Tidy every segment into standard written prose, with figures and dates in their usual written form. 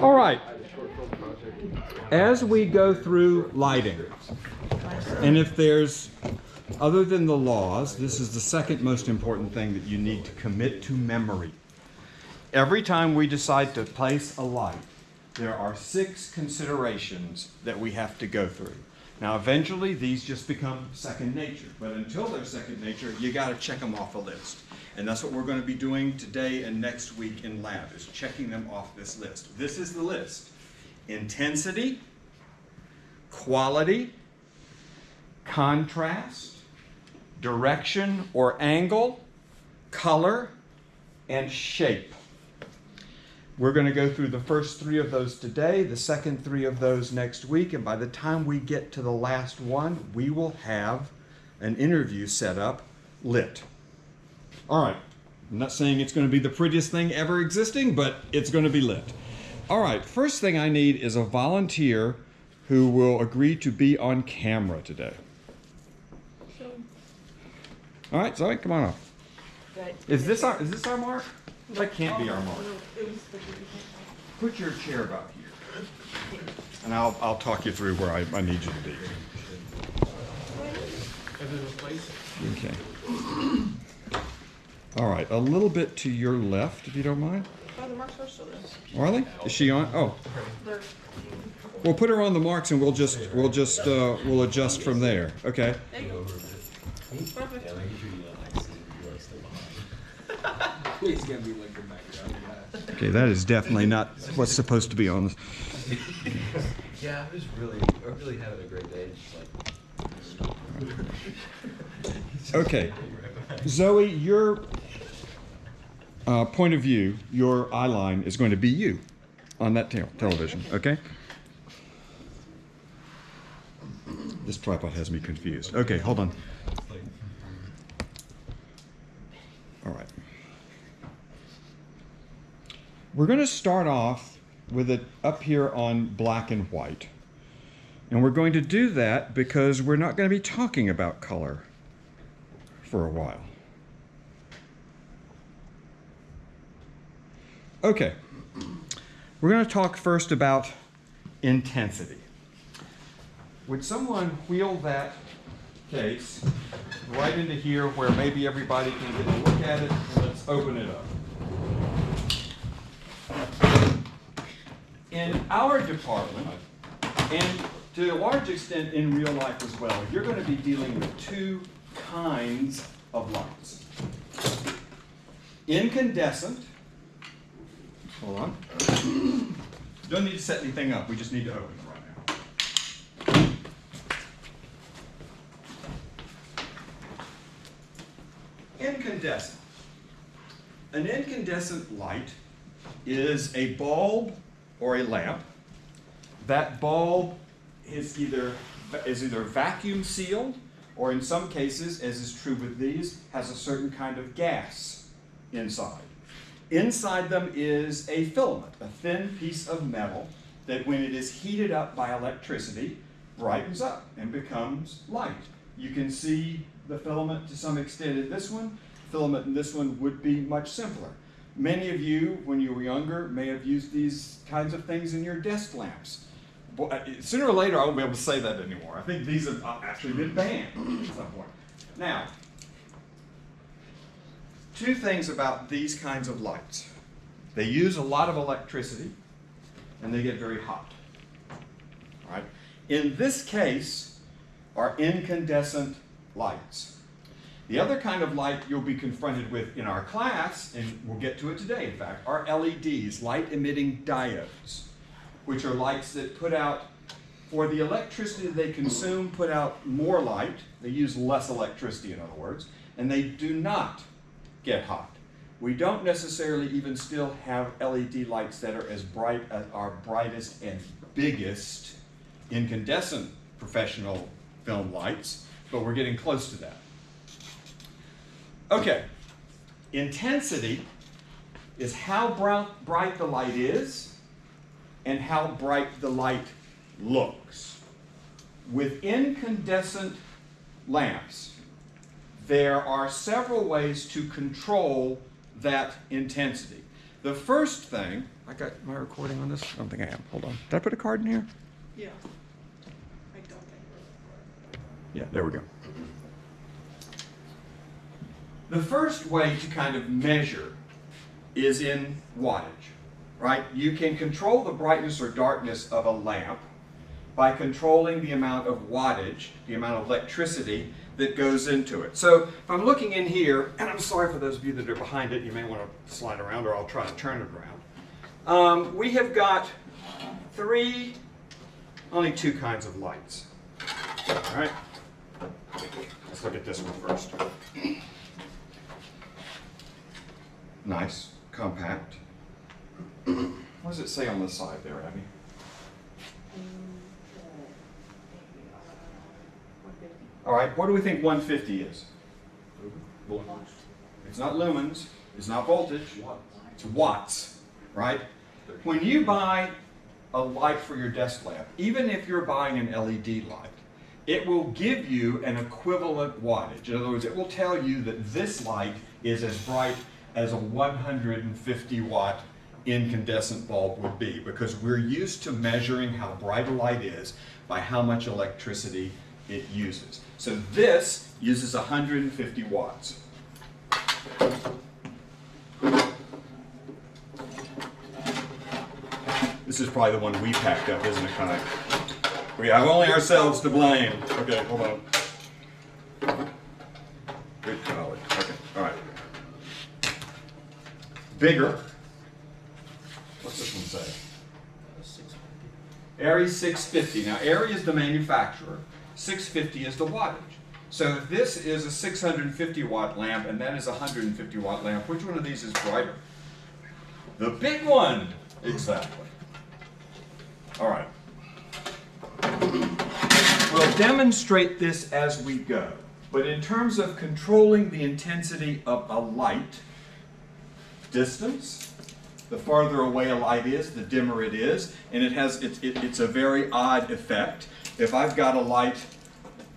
All right. As we go through lighting, and if there's, other than the laws, this is the second most important thing that you need to commit to memory. Every time we decide to place a light, there are 6 considerations that we have to go through. Now, eventually, these just become second nature. But until they're second nature, you got to check them off a list. And that's what we're going to be doing today and next week in lab, is checking them off this list. This is the list. Intensity, quality, contrast, direction or angle, color, and shape. We're going to go through the first 3 of those today, the second 3 of those next week, and by the time we get to the last one, we will have an interview set up lit. All right, I'm not saying it's going to be the prettiest thing ever existing, but it's going to be lit. All right, first thing I need is a volunteer who will agree to be on camera today. All right, Zoe, come on up. Is this our mark? That can't be our mark. Put your chair about here, and I'll talk you through where I need you to be. Okay. All right, a little bit to your left, if you don't mind. Oh, the marks are still there. Are they? Is she on? Oh. We'll put her on the marks, and we'll adjust from there. Okay. There you go. Perfect. Okay, that is definitely not what's supposed to be on this. Yeah, I'm really having a great day. Okay, Zoe, your point of view, your eye line is going to be you on that television, okay? This tripod has me confused. Okay, hold on. All right. We're going to start off with it up here on black and white. And we're going to do that because we're not going to be talking about color for a while. Okay. We're going to talk first about intensity. Would someone wheel that case right into here where maybe everybody can get a look at it, and let's open it up. In our department, and to a large extent in real life as well, you're going to be dealing with 2 kinds of lights. Incandescent, hold on, don't need to set anything up, we just need to open it right now. Incandescent. An incandescent light is a bulb or a lamp. That bulb is either vacuum sealed, or in some cases, as is true with these, has a certain kind of gas inside. Inside them is a filament, a thin piece of metal that when it is heated up by electricity, brightens up and becomes light. You can see the filament to some extent in this one. Filament in this one would be much simpler. Many of you, when you were younger, may have used these kinds of things in your desk lamps. Sooner or later, I won't be able to say that anymore. I think these have actually been banned at some point. Now, 2 things about these kinds of lights. They use a lot of electricity, and they get very hot. All right? In this case, are incandescent lights. The other kind of light you'll be confronted with in our class, and we'll get to it today, in fact, are LEDs, light-emitting diodes, which are lights that put out, for the electricity they consume, put out more light. They use less electricity, in other words, and they do not get hot. We don't necessarily even still have LED lights that are as bright as our brightest and biggest incandescent professional film lights, but we're getting close to that. Okay, intensity is how bright the light is and how bright the light looks. With incandescent lamps, there are several ways to control that intensity. The first thing I got my recording on this? I don't think I am. Hold on. Did I put a card in here? Yeah. I don't think. Yeah, there we go. The first way to kind of measure is in wattage, right? You can control the brightness or darkness of a lamp by controlling the amount of wattage, the amount of electricity that goes into it. So if I'm looking in here, and I'm sorry for those of you that are behind it, you may want to slide around or I'll try to turn it around. We have got only two kinds of lights. All right, let's look at this one first. Nice, compact. What does it say on the side there, Abby? All right, what do we think 150 is? It's not lumens, it's not voltage, it's watts, right? When you buy a light for your desk lamp, even if you're buying an LED light, it will give you an equivalent wattage. In other words, it will tell you that this light is as bright as a 150 watt incandescent bulb would be, because we're used to measuring how bright a light is by how much electricity it uses. So this uses 150 watts. This is probably the one we packed up, isn't it, Kai? We have only ourselves to blame. Okay, hold on. Good golly. Okay, all right. Bigger. What's this one say? Aries 650. Now, Aries is the manufacturer. 650 is the wattage. So if this is a 650 watt lamp and that is a 150 watt lamp, which one of these is brighter? The big one! Exactly. All right. We'll demonstrate this as we go. But in terms of controlling the intensity of a light, distance, the farther away a light is, the dimmer it is, and it's a very odd effect. If I've got a light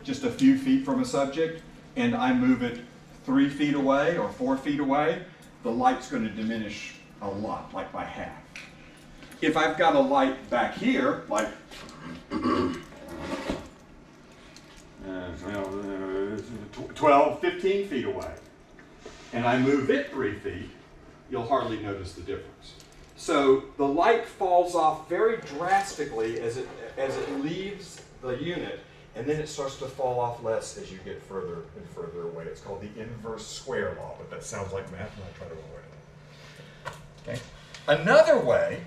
just a few feet from a subject and I move it 3 feet away or 4 feet away, the light's going to diminish a lot, like by half. If I've got a light back here, like 12, 15 feet away, and I move it 3 feet, you'll hardly notice the difference. So the light falls off very drastically as it leaves the unit, and then it starts to fall off less as you get further and further away. It's called the inverse square law, but that sounds like math, and I try to avoid it. Okay. Another way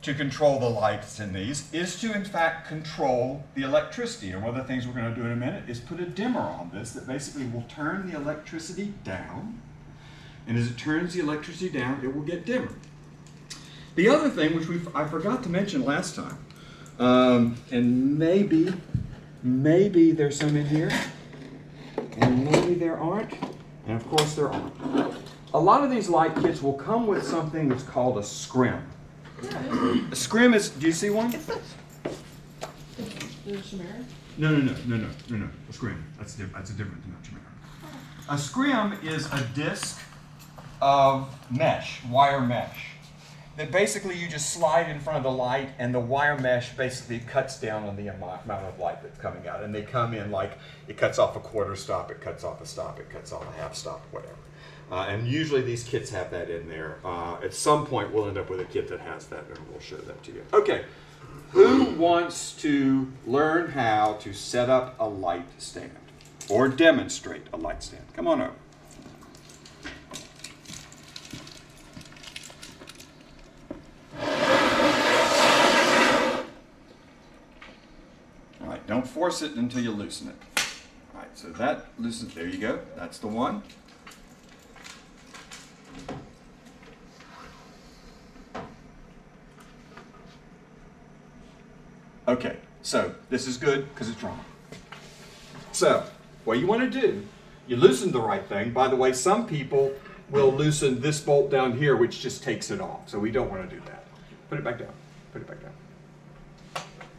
to control the lights in these is to, in fact, control the electricity. And one of the things we're going to do in a minute is put a dimmer on this that basically will turn the electricity down. And as it turns the electricity down, it will get dimmer. The other thing, which I forgot to mention last time, and maybe there's some in here, and maybe there aren't, and of course there aren't. A lot of these light kits will come with something that's called a scrim. A scrim is, do you see one? Is it Chimera? No. A scrim. That's a different than a chimera. A scrim is a disc of mesh, wire mesh, that basically you just slide in front of the light, and the wire mesh basically cuts down on the amount of light that's coming out. And they come in like, it cuts off a quarter stop, it cuts off a stop, it cuts off a half stop, whatever. And usually these kits have that in there. At some point we'll end up with a kit that has that, and we'll show that to you. Okay, who wants to learn how to set up a light stand or demonstrate a light stand? Come on over. All right, don't force it until you loosen it. All right, so that loosens, there you go, that's the one. Okay, so this is good because it's wrong. So, what you want to do, you loosen the right thing. By the way, some people will loosen this bolt down here, which just takes it off. So we don't want to do that. Put it back down. Put it back down.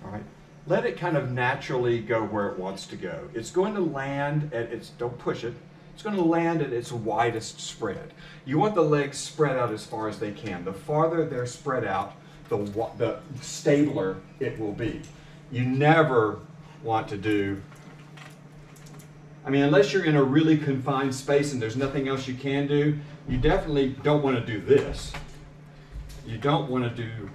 All right. Let it kind of naturally go where it wants to go. It's going to land at its, don't push it, It's going to land at its widest spread. You want the legs spread out as far as they can. The farther they're spread out, the stabler it will be. You never want to do, I mean, unless you're in a really confined space and there's nothing else you can do, you definitely don't want to do this. You don't want to do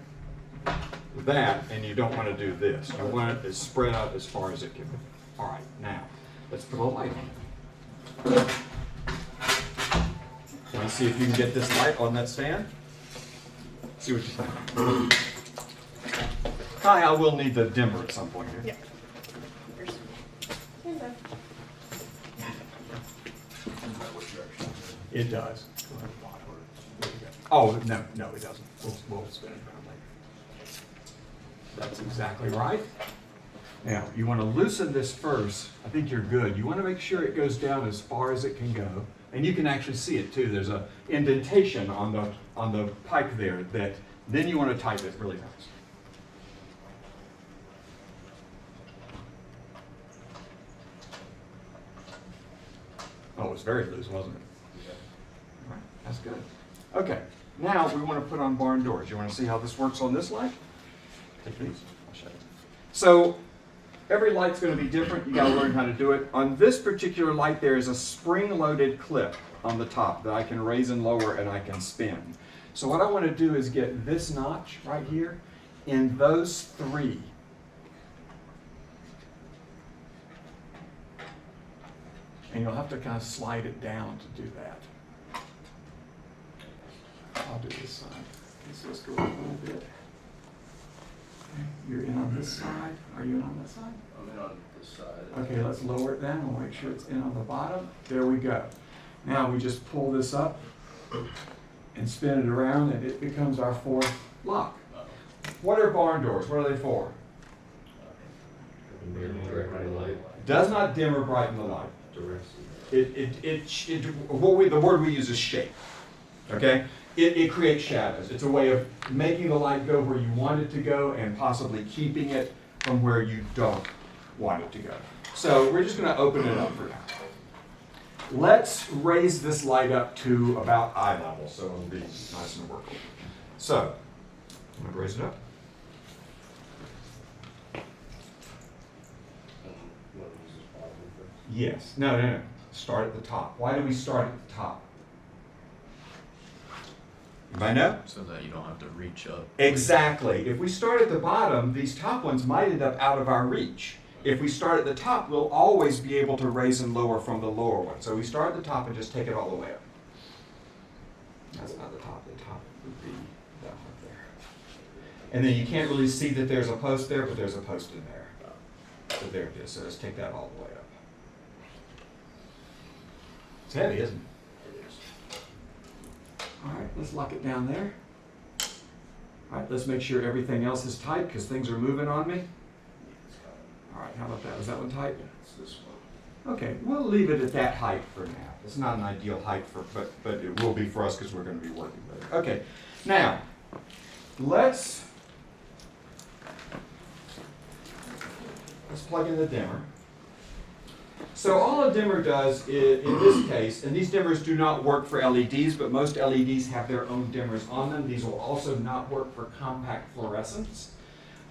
that, and you don't want to do this. You want it spread out as far as it can be. All right, now, let's put a light on it. Want to see if you can get this light on that stand? See what you think. Hi, I will need the dimmer at some point here. Yeah. Here's. Stand by. It does. Oh, no, it doesn't. We'll spin it around later. That's exactly right. Now, you want to loosen this first. I think you're good. You want to make sure it goes down as far as it can go. And you can actually see it too. There's an indentation on the pipe there that then you want to tighten it really nice. Oh, it was very loose, wasn't it? Yeah. All right, that's good. Okay, now we want to put on barn doors. You want to see how this works on this light? Take these, I'll show you. So every light's going to be different. You got to learn how to do it. On this particular light, there is a spring-loaded clip on the top that I can raise and lower and I can spin. So what I want to do is get this notch right here in those three. And you'll have to kind of slide it down to do that. I'll do this side. Let's go up a little bit. Okay, you're in on this side. Are you in on this side? I'm in on this side. Okay, let's lower it down. We'll make sure it's in on the bottom. There we go. Now we just pull this up and spin it around, and it becomes our fourth lock. What are barn doors? What are they for? Does not dim or brighten the light. The word we use is shape. Okay? It creates shadows. It's a way of making the light go where you want it to go and possibly keeping it from where you don't want it to go. So we're just going to open it up for now. Let's raise this light up to about eye level so it'll be nice and workable. So, I'm going to raise it up. Yes. No. Start at the top. Why do we start at the top? Anybody know? So that you don't have to reach up. Exactly. If we start at the bottom, these top ones might end up out of our reach. If we start at the top, we'll always be able to raise and lower from the lower one. So we start at the top and just take it all the way up. That's not the top. The top would be that one there. And then you can't really see that there's a post there, but there's a post in there. So there it is. So let's take that all the way up. It's heavy, isn't it? It is. All right, let's lock it down there. All right, let's make sure everything else is tight because things are moving on me. All right, how about that? Was that one tight? It's this one. Okay, we'll leave it at that height for now. It's not an ideal height but it will be for us because we're going to be working with it. Okay, now let's plug in the dimmer. So all a dimmer does is, in this case, and these dimmers do not work for LEDs, but most LEDs have their own dimmers on them. These will also not work for compact fluorescents.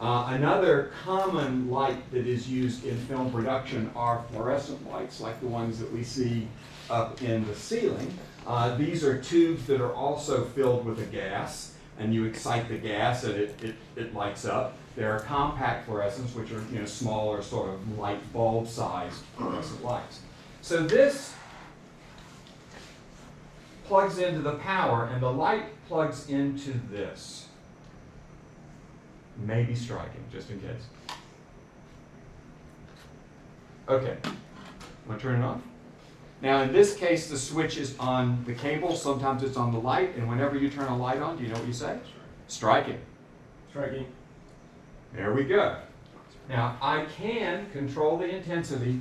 Another common light that is used in film production are fluorescent lights, like the ones that we see up in the ceiling. These are tubes that are also filled with a gas, and you excite the gas and it lights up. There are compact fluorescents, which are smaller, sort of light bulb-sized fluorescent lights. So this plugs into the power, and the light plugs into this. Maybe striking, just in case. Okay, want to turn it on? Now in this case, the switch is on the cable. Sometimes it's on the light, and whenever you turn a light on, do you know what you say? Striking. Striking. There we go. Now I can control the intensity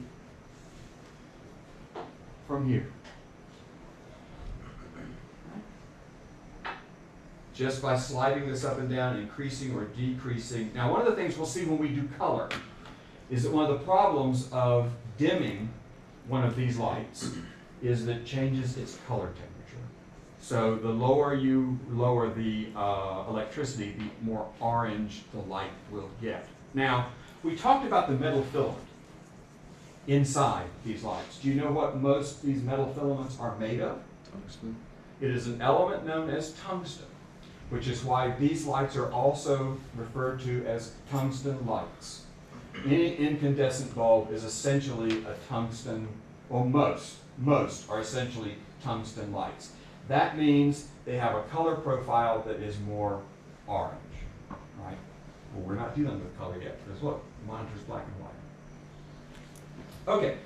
from here. Just by sliding this up and down, increasing or decreasing. Now one of the things we'll see when we do color is that one of the problems of dimming one of these lights is that it changes its color temperature. So the lower you lower the electricity, the more orange the light will get. Now, we talked about the metal filament inside these lights. Do you know what most of these metal filaments are made of? Tungsten. It is an element known as tungsten, which is why these lights are also referred to as tungsten lights. Any incandescent bulb is essentially a tungsten, or most are essentially tungsten lights. That means they have a color profile that is more orange, right? Well, we're not dealing with color yet, because look, the monitor's black and white. Okay,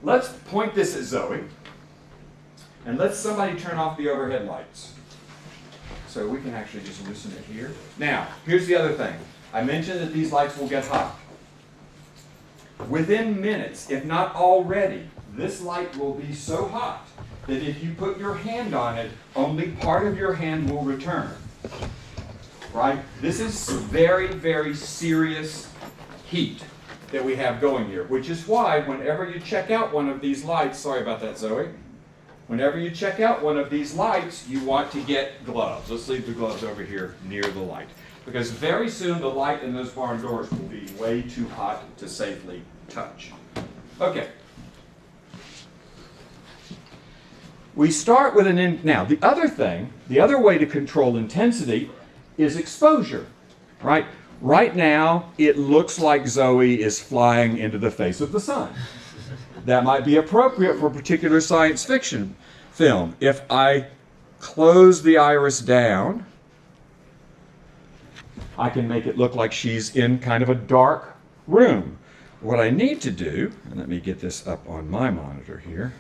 let's point this at Zoe, and let somebody turn off the overhead lights. So we can actually just loosen it here. Now, here's the other thing. I mentioned that these lights will get hot. Within minutes, if not already, this light will be so hot that if you put your hand on it, only part of your hand will return. Right? This is very, very serious heat that we have going here, which is why whenever you check out one of these lights, sorry about that, Zoe. Whenever you check out one of these lights, you want to get gloves. Let's leave the gloves over here near the light. Because very soon the light in those barn doors will be way too hot to safely touch. Okay. We start with an now, the other way to control intensity is exposure, right? Right now, it looks like Zoe is flying into the face of the sun. That might be appropriate for a particular science fiction film. If I close the iris down, I can make it look like she's in kind of a dark room. What I need to do, and let me get this up on my monitor here.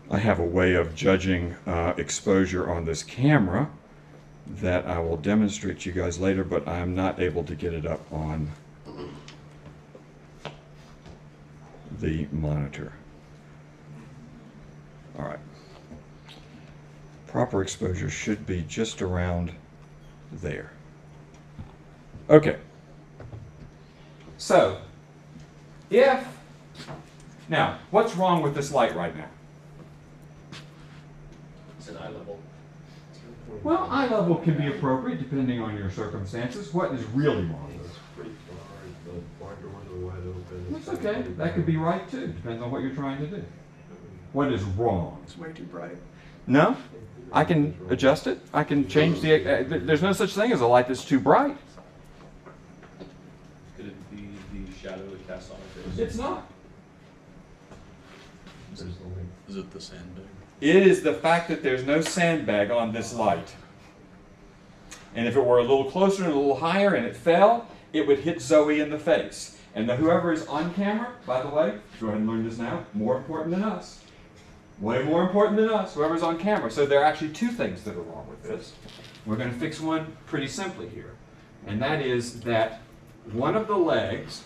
I have a way of judging exposure on this camera that I will demonstrate to you guys later, but I am not able to get it up on the monitor. All right. Proper exposure should be just around there. Okay. So, now, what's wrong with this light right now? It's an eye level. Well, eye level can be appropriate depending on your circumstances. What is really wrong with it? It's pretty far, the barn doors are wide open. That's okay. That could be right too. Depends on what you're trying to do. What is wrong? It's way too bright. No? I can adjust it. I can change the... there's no such thing as a light that's too bright. Could it be the shadow it casts on her face? It's not. Is it the sandbag? It is the fact that there's no sandbag on this light. And if it were a little closer and a little higher and it fell, it would hit Zoe in the face. And whoever is on camera, by the way, go ahead and learn this now, more important than us. Way more important than us, whoever's on camera. So there are actually two things that are wrong with this. We're going to fix one pretty simply here. And that is that one of the legs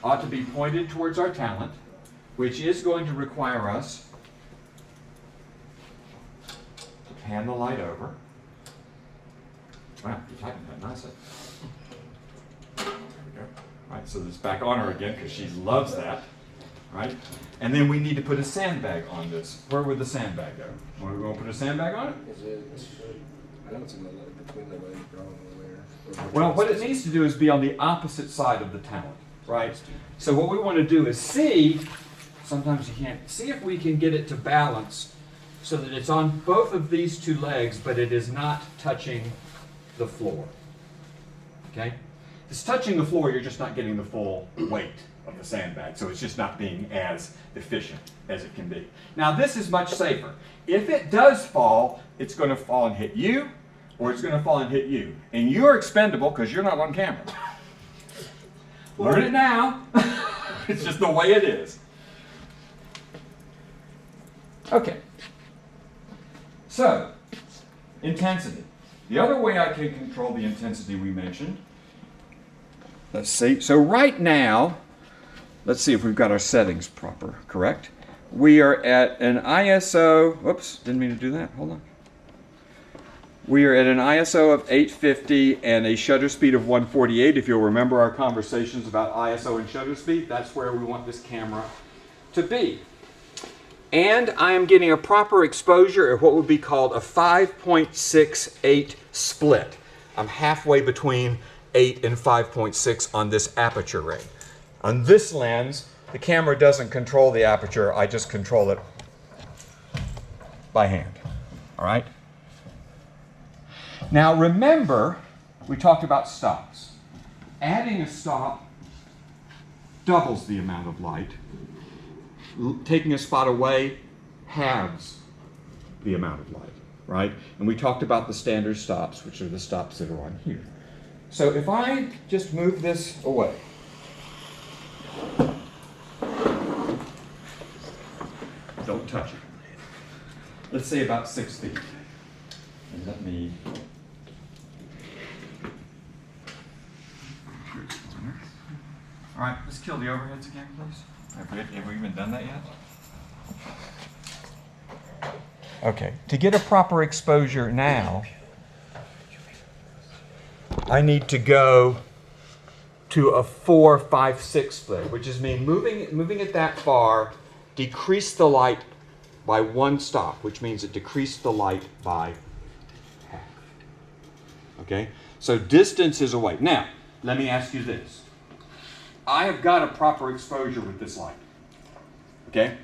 ought to be pointed towards our talent, which is going to require us to pan the light over. Wow, you tightened that nicely. There we go. Right, so it's back on her again because she loves that. Right? And then we need to put a sandbag on this. Where would the sandbag go? Are we going to put a sandbag on it? Is it? I know it's in the between the legs, probably there. Well, what it needs to do is be on the opposite side of the talent, right? So what we want to do is see, sometimes you can't, see if we can get it to balance so that it's on both of these two legs, but it is not touching the floor. Okay? If it's touching the floor, you're just not getting the full weight of the sandbag, so it's just not being as efficient as it can be. Now this is much safer. If it does fall, it's going to fall and hit you, or it's going to fall and hit you. And you're expendable because you're not on camera. Learn it now. It's just the way it is. Okay. So, intensity. The other way I can control the intensity we mentioned, let's see. So right now, let's see if we've got our settings proper, correct? We are at an ISO, whoops, didn't mean to do that, hold on. We are at an ISO of 850 and a shutter speed of 148. If you'll remember our conversations about ISO and shutter speed, that's where we want this camera to be. And I am getting a proper exposure at what would be called a 5.68 split. I'm halfway between 8 and 5.6 on this aperture ring. On this lens, the camera doesn't control the aperture, I just control it by hand. All right? Now remember, we talked about stops. Adding a stop doubles the amount of light. Taking a spot away halves the amount of light, right? And we talked about the standard stops, which are the stops that are on here. So if I just move this away, don't touch it. Let's say about 6 feet. And let me. All right, let's kill the overheads again, please. Have we even done that yet? Okay, to get a proper exposure now, I need to go to a 4-5-6 split, which is mean moving it that far, decrease the light by 1 stop, which means it decreased the light by half. Okay, so distance is away. Now, let me ask you this. I have got a proper exposure with this light. Okay?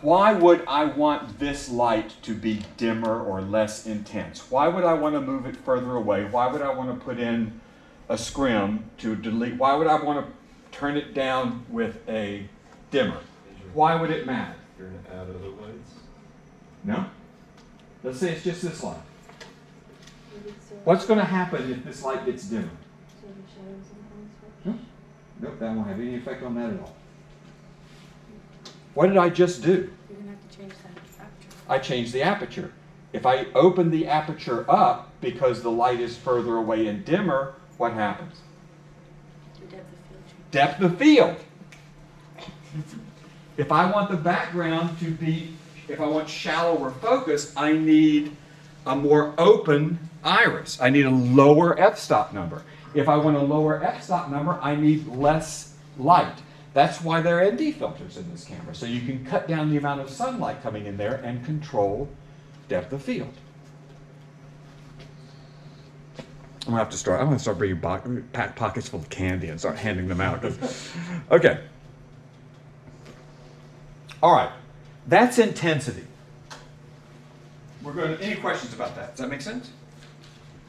Why would I want this light to be dimmer or less intense? Why would I want to move it further away? Why would I want to put in a scrim to delete? Why would I want to turn it down with a dimmer? Why would it matter? You're going to add other lights? No? Let's say it's just this light. What's going to happen if this light gets dimmer? Nope, that won't have any effect on that at all. What did I just do? You're going to have to change that aperture. I changed the aperture. If I open the aperture up because the light is further away and dimmer, what happens? Your depth of field changes. Depth of field. If I want the background to be, if I want shallower focus, I need a more open iris. I need a lower f-stop number. If I want a lower f-stop number, I need less light. That's why there are ND filters in this camera, so you can cut down the amount of sunlight coming in there and control depth of field. I'm going to start bringing pockets full of candy and start handing them out. Okay. All right. That's intensity. Any questions about that? Does that make sense?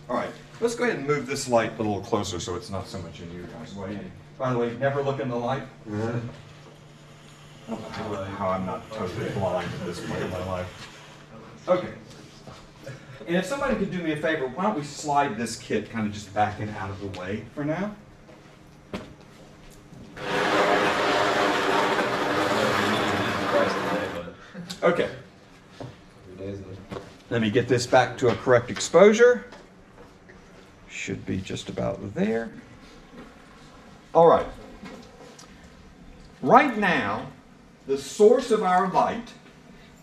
All right. Let's go ahead and move this light a little closer so it's not so much in you guys' way. And by the way, never look in the light. I don't know how I'm not totally blind at this point in my life. Okay. And if somebody could do me a favor, why don't we slide this kit kind of just back and out of the way for now? Okay. Let me get this back to a correct exposure. Should be just about there. All right. Right now, the source of our light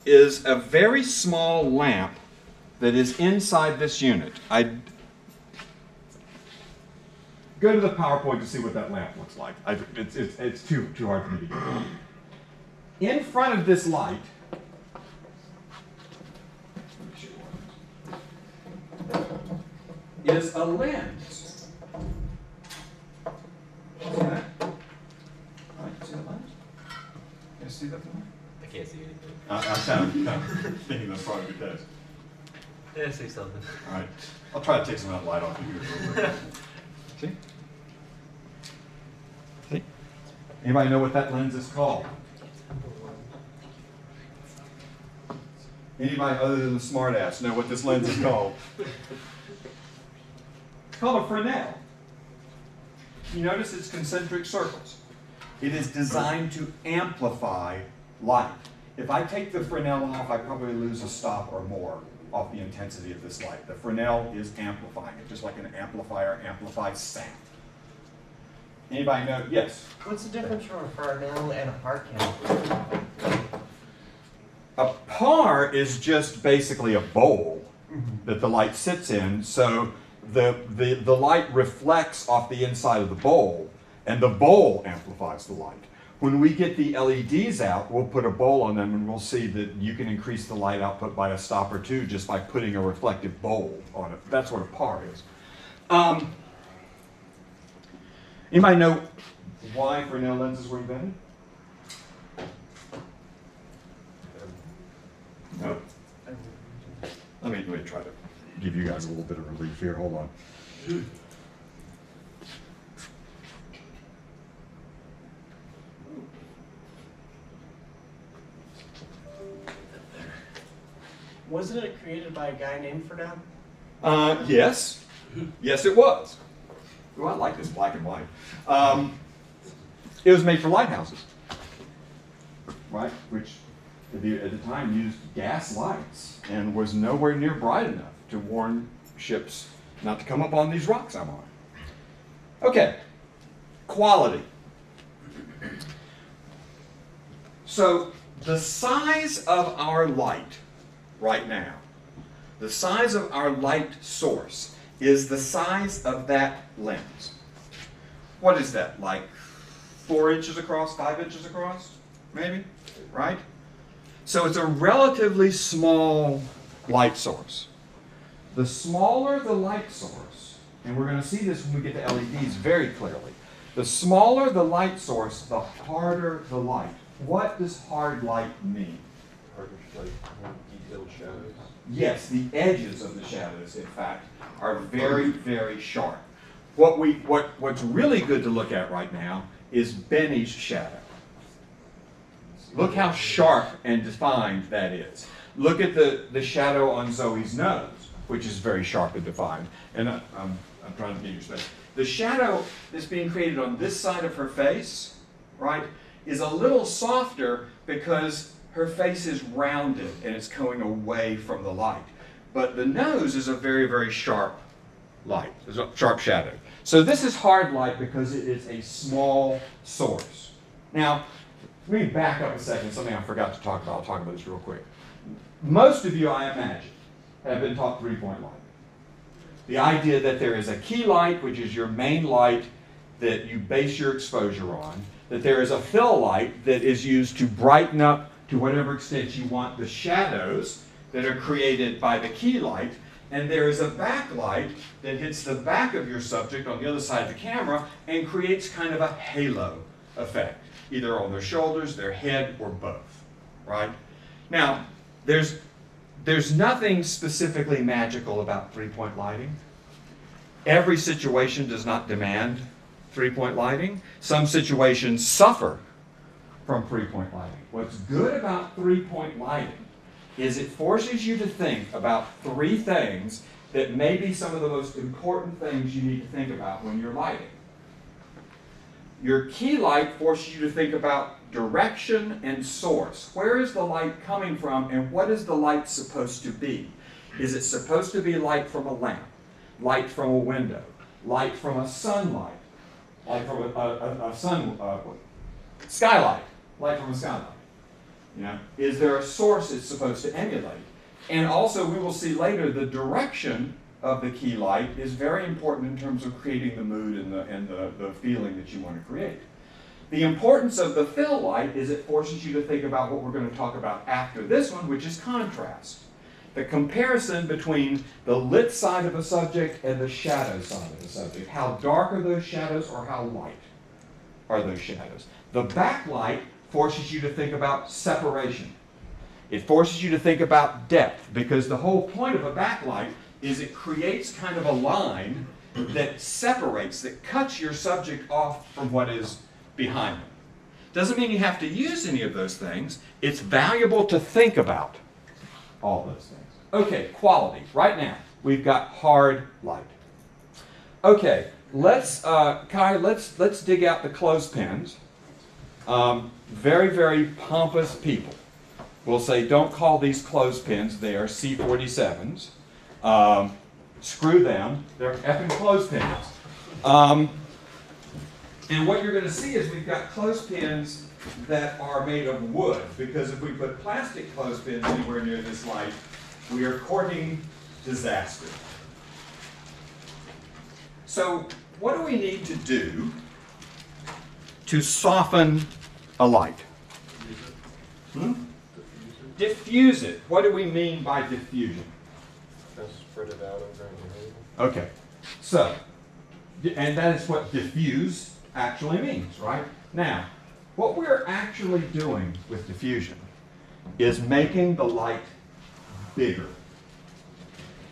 is a very small lamp that is inside this unit. I go to the PowerPoint to see what that lamp looks like. It's too hard for me to get. In front of this light, is a lens. See that? All right, see that lens? Can you see that from I can't see anything. there? I sound kind of thinking that's probably the case. Yeah, see something. All right, I'll try to take some of that light off of you a little bit. See? See? Anybody know what that lens is called? Anybody other than the smart ass know what this lens is called? It's called a Fresnel. You notice it's concentric circles. It is designed to amplify light. If I take the Fresnel off, I probably lose a stop or more off the intensity of this light. The Fresnel is amplifying it, just like an amplifier amplifies sound. Anybody know? Yes. What's the difference from a Farnell and a park candle? A par is just basically a bowl that the light sits in, so the light reflects off the inside of the bowl, and the bowl amplifies the light. When we get the LEDs out, we'll put a bowl on them, and we'll see that you can increase the light output by a stop or two just by putting a reflective bowl on it. That's what a par is. Anybody know why Fresnel lenses were invented? No. Let me try to give you guys a little bit of relief here. Hold on. Wasn't it created by a guy named Farnell? Yes. Yes, it was. Oh, I like this black and white. It was made for lighthouses, right? Which at the time used gas lights and was nowhere near bright enough to warn ships not to come up on these rocks I'm on. Okay, quality. So the size of our light right now, the size of our light source is the size of that lens. What is that, like 4 inches across, 5 inches across, maybe, right? So it's a relatively small light source. The smaller the light source, and we're going to see this when we get to LEDs very clearly, the smaller the light source, the harder the light. What does hard light mean? Harder, like more detailed shadows. Yes, the edges of the shadows, in fact, are very, very sharp. What's really good to look at right now is Benny's shadow. Look how sharp and defined that is. Look at the shadow on Zoe's nose, which is very sharp and defined. And I'm trying to get your space. The shadow that's being created on this side of her face, right, is a little softer because her face is rounded and it's going away from the light. But the nose is a very, very sharp light, it's a sharp shadow. So this is hard light because it is a small source. Now, let me back up a second, something I forgot to talk about. I'll talk about this real quick. Most of you, I imagine, have been taught three-point light. The idea that there is a key light, which is your main light that you base your exposure on, that there is a fill light that is used to brighten up to whatever extent you want the shadows that are created by the key light, and there is a backlight that hits the back of your subject on the other side of the camera and creates kind of a halo effect, either on their shoulders, their head, or both, right? Now, there's nothing specifically magical about three-point lighting. Every situation does not demand three-point lighting. Some situations suffer from three-point lighting. What's good about three-point lighting is it forces you to think about three things that may be some of the most important things you need to think about when you're lighting. Your key light forces you to think about direction and source. Where is the light coming from, and what is the light supposed to be? Is it supposed to be light from a lamp, light from a window, light from a sunlight, light from a skylight, light from a skylight? You know, is there a source it's supposed to emulate? And also, we will see later, the direction of the key light is very important in terms of creating the mood and the feeling that you want to create. The importance of the fill light is it forces you to think about what we're going to talk about after this one, which is contrast. The comparison between the lit side of a subject and the shadow side of the subject. How dark are those shadows, or how light are those shadows? The backlight forces you to think about separation. It forces you to think about depth, because the whole point of a backlight is it creates kind of a line that separates, that cuts your subject off from what is behind them. Doesn't mean you have to use any of those things. It's valuable to think about all those things. Okay, quality. Right now, we've got hard light. Okay, Kai, let's dig out the clothespins. Very, very pompous people will say, don't call these clothespins, they are C-47s. Screw them, they're effing clothespins. And what you're going to see is we've got clothespins that are made of wood, because if we put plastic clothespins anywhere near this light, we are courting disaster. So what do we need to do to soften a light? Diffuse it. What do we mean by diffusion? Just spread it out over your head. Okay, so, and that is what diffuse actually means, right? Now, what we're actually doing with diffusion is making the light bigger.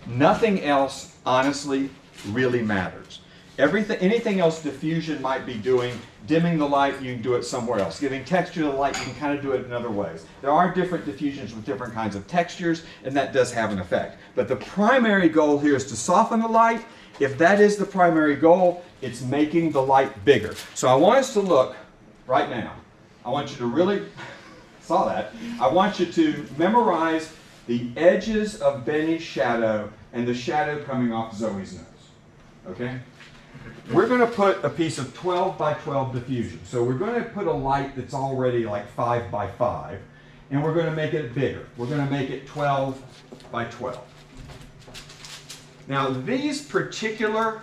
Nothing else, honestly, really matters. Anything else diffusion might be doing, dimming the light, you can do it somewhere else. Giving texture to the light, you can kind of do it in other ways. There are different diffusions with different kinds of textures, and that does have an effect. But the primary goal here is to soften the light. If that is the primary goal, it's making the light bigger. So I want us to look right now. I want you to really, saw that. I want you to memorize the edges of Benny's shadow and the shadow coming off Zoe's nose. Okay? We're going to put a piece of 12 by 12 diffusion. So we're going to put a light that's already like 5 by 5, and we're going to make it bigger. We're going to make it 12 by 12. Now, these particular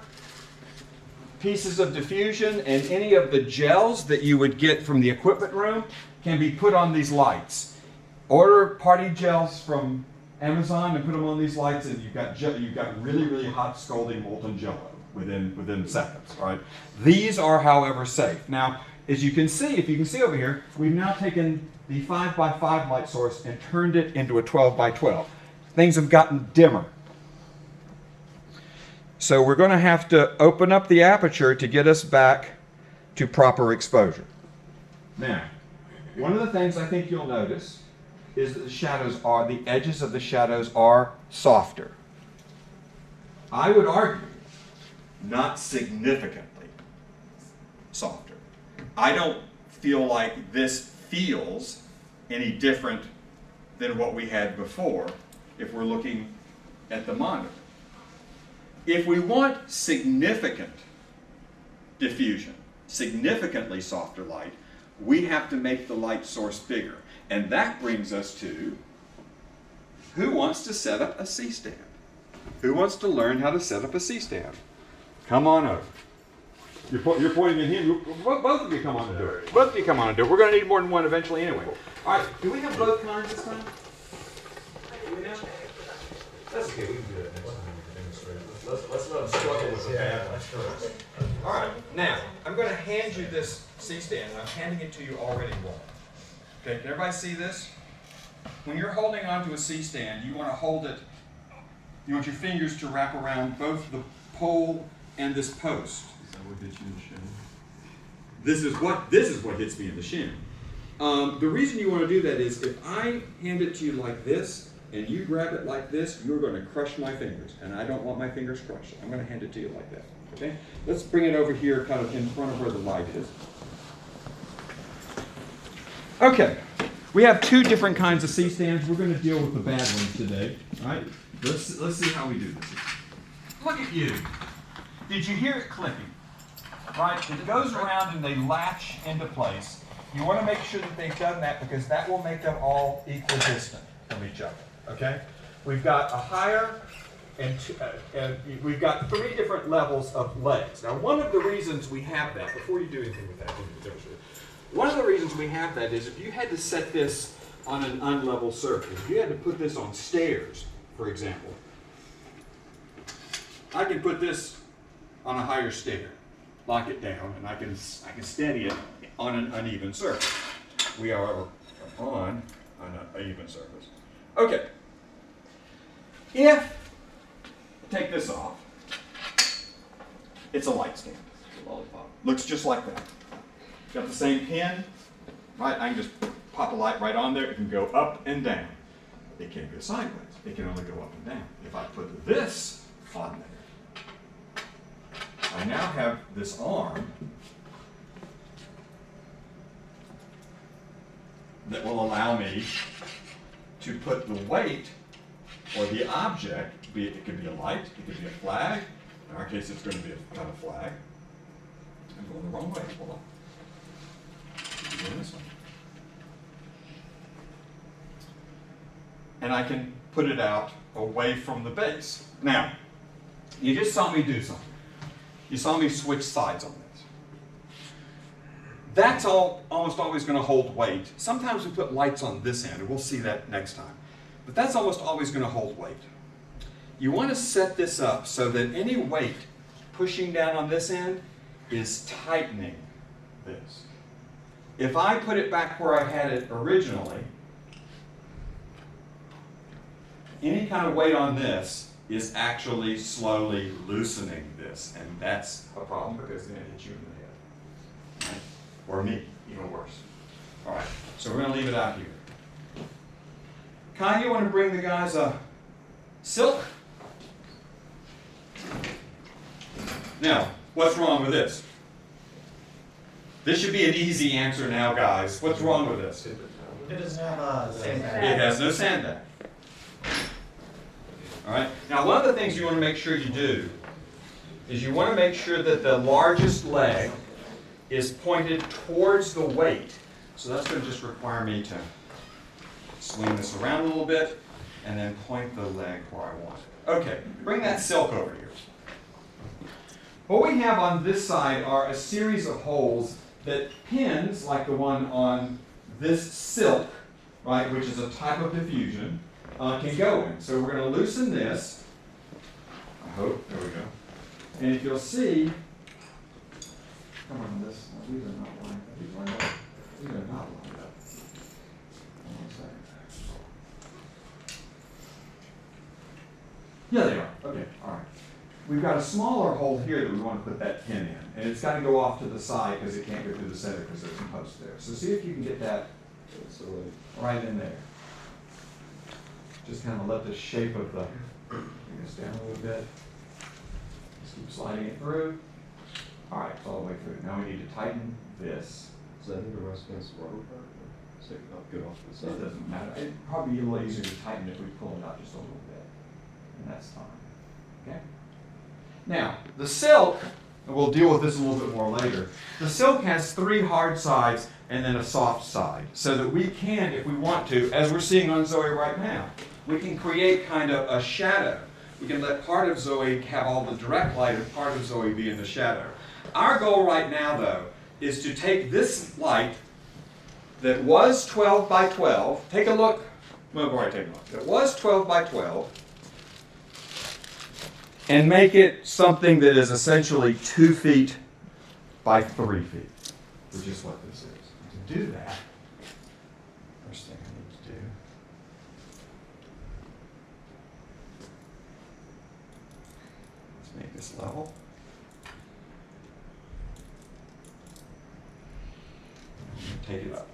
pieces of diffusion and any of the gels that you would get from the equipment room can be put on these lights. Order party gels from Amazon and put them on these lights, and you've got really, really hot scalding molten jello within seconds. All right. These are, however, safe. Now, as you can see, if you can see over here, we've now taken the 5 by 5 light source and turned it into a 12 by 12. Things have gotten dimmer. So we're going to have to open up the aperture to get us back to proper exposure. Now, one of the things I think you'll notice is that the edges of the shadows are softer. I would argue not significantly softer. I don't feel like this feels any different than what we had before if we're looking at the monitor. If we want significant diffusion, significantly softer light, we have to make the light source bigger. And that brings us to, who wants to set up a C-stand? Who wants to learn how to set up a C-stand? Come on over. You're pointing at him. Both of you come on and do it. Both of you come on and do it. We're going to need more than one eventually anyway. All right, do we have both kinds this time? Do we know? That's okay, we can do it next time. Let's let them struggle with the bad one. All right, now, I'm going to hand you this C-stand, and I'm handing it to you already warm. Okay, can everybody see this? When you're holding onto a C-stand, you want to hold it, you want your fingers to wrap around both the pole and this post. Is that what hits you in the shin? This is what hits me in the shin. The reason you want to do that is if I hand it to you like this, and you grab it like this, you're going to crush my fingers, and I don't want my fingers crushed. I'm going to hand it to you like that. Okay? Let's bring it over here, kind of in front of where the light is. Okay, we have two different kinds of C-stands. We're going to deal with the bad ones today. All right? Let's see how we do this. Look at you. Did you hear it clicking? Right? It goes around and they latch into place. You want to make sure that they've done that because that will make them all equidistant from each other. Okay? We've got a higher and we've got 3 different levels of legs. Now, one of the reasons we have that, before you do anything with that, one of the reasons we have that is if you had to set this on an unlevel surface, if you had to put this on stairs, for example, I can put this on a higher stair, lock it down, and I can steady it on an uneven surface. We are on an uneven surface. Okay. Take this off, it's a light stand. It's a lollipop. Looks just like that. Got the same pin, right? I can just pop a light right on there. It can go up and down. It can't go sideways. It can only go up and down. If I put this on there, I now have this arm that will allow me to put the weight or the object, it could be a light, it could be a flag. In our case, it's going to be a kind of flag. I'm going the wrong way. Hold on. I'm going this way. And I can put it out away from the base. Now, you just saw me do something. You saw me switch sides on this. That's almost always going to hold weight. Sometimes we put lights on this end, and we'll see that next time. But that's almost always going to hold weight. You want to set this up so that any weight pushing down on this end is tightening this. If I put it back where I had it originally, any kind of weight on this is actually slowly loosening this, and that's a problem because then it hits you in the head. Right? Or me, even worse. All right, so we're going to leave it out here. Kai, you want to bring the guys a silk? Now, what's wrong with this? This should be an easy answer now, guys. What's wrong with this? It doesn't have a sandbag. It has no sandbag. All right. Now, one of the things you want to make sure you do is you want to make sure that the largest leg is pointed towards the weight. So that's going to just require me to swing this around a little bit and then point the leg where I want it. Okay, bring that silk over here. What we have on this side are a series of holes that pins, like the one on this silk, right, which is a type of diffusion, can go in. So we're going to loosen this. I hope. There we go. And if you'll see, come on, this. These are not lined up. These lined up. These are not lined up. Hold on a second. Yeah, they are. Okay. All right. We've got a smaller hole here that we want to put that pin in, and it's got to go off to the side because it can't go through the center because there's some posts there. So see if you can get that right in there. Just kind of let the shape of the, bring this down a little bit. Just keep sliding it through. All right, it's all the way through. Now we need to tighten this. Does that need to rest against the rubber part? So it not get off the So it side? doesn't matter. It'd probably be a little easier to tighten if we pull it out just a little bit. And that's fine. Okay? Now, the silk, and we'll deal with this a little bit more later, the silk has 3 hard sides and then a soft side, so that we can, if we want to, as we're seeing on Zoe right now, we can create kind of a shadow. We can let part of Zoe have all the direct light and part of Zoe be in the shadow. Our goal right now, though, is to take this light that was 12 by 12, take a look, well, before I take a look, that was 12 by 12, and make it something that is essentially 2 feet by 3 feet, which is what this is. To do that, first thing I need to do is make this level. Take it up.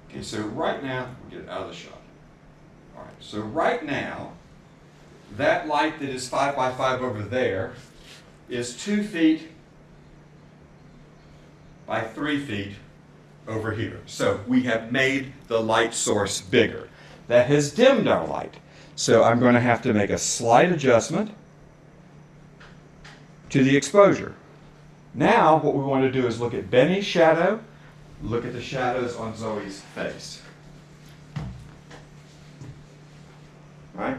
Okay, so right now, we'll get it out of the shot. All right, so right now, that light that is 5 by 5 over there is 2 feet by 3 feet over here. So we have made the light source bigger. That has dimmed our light. So I'm going to have to make a slight adjustment to the exposure. Now what we want to do is look at Benny's shadow, look at the shadows on Zoe's face. Right?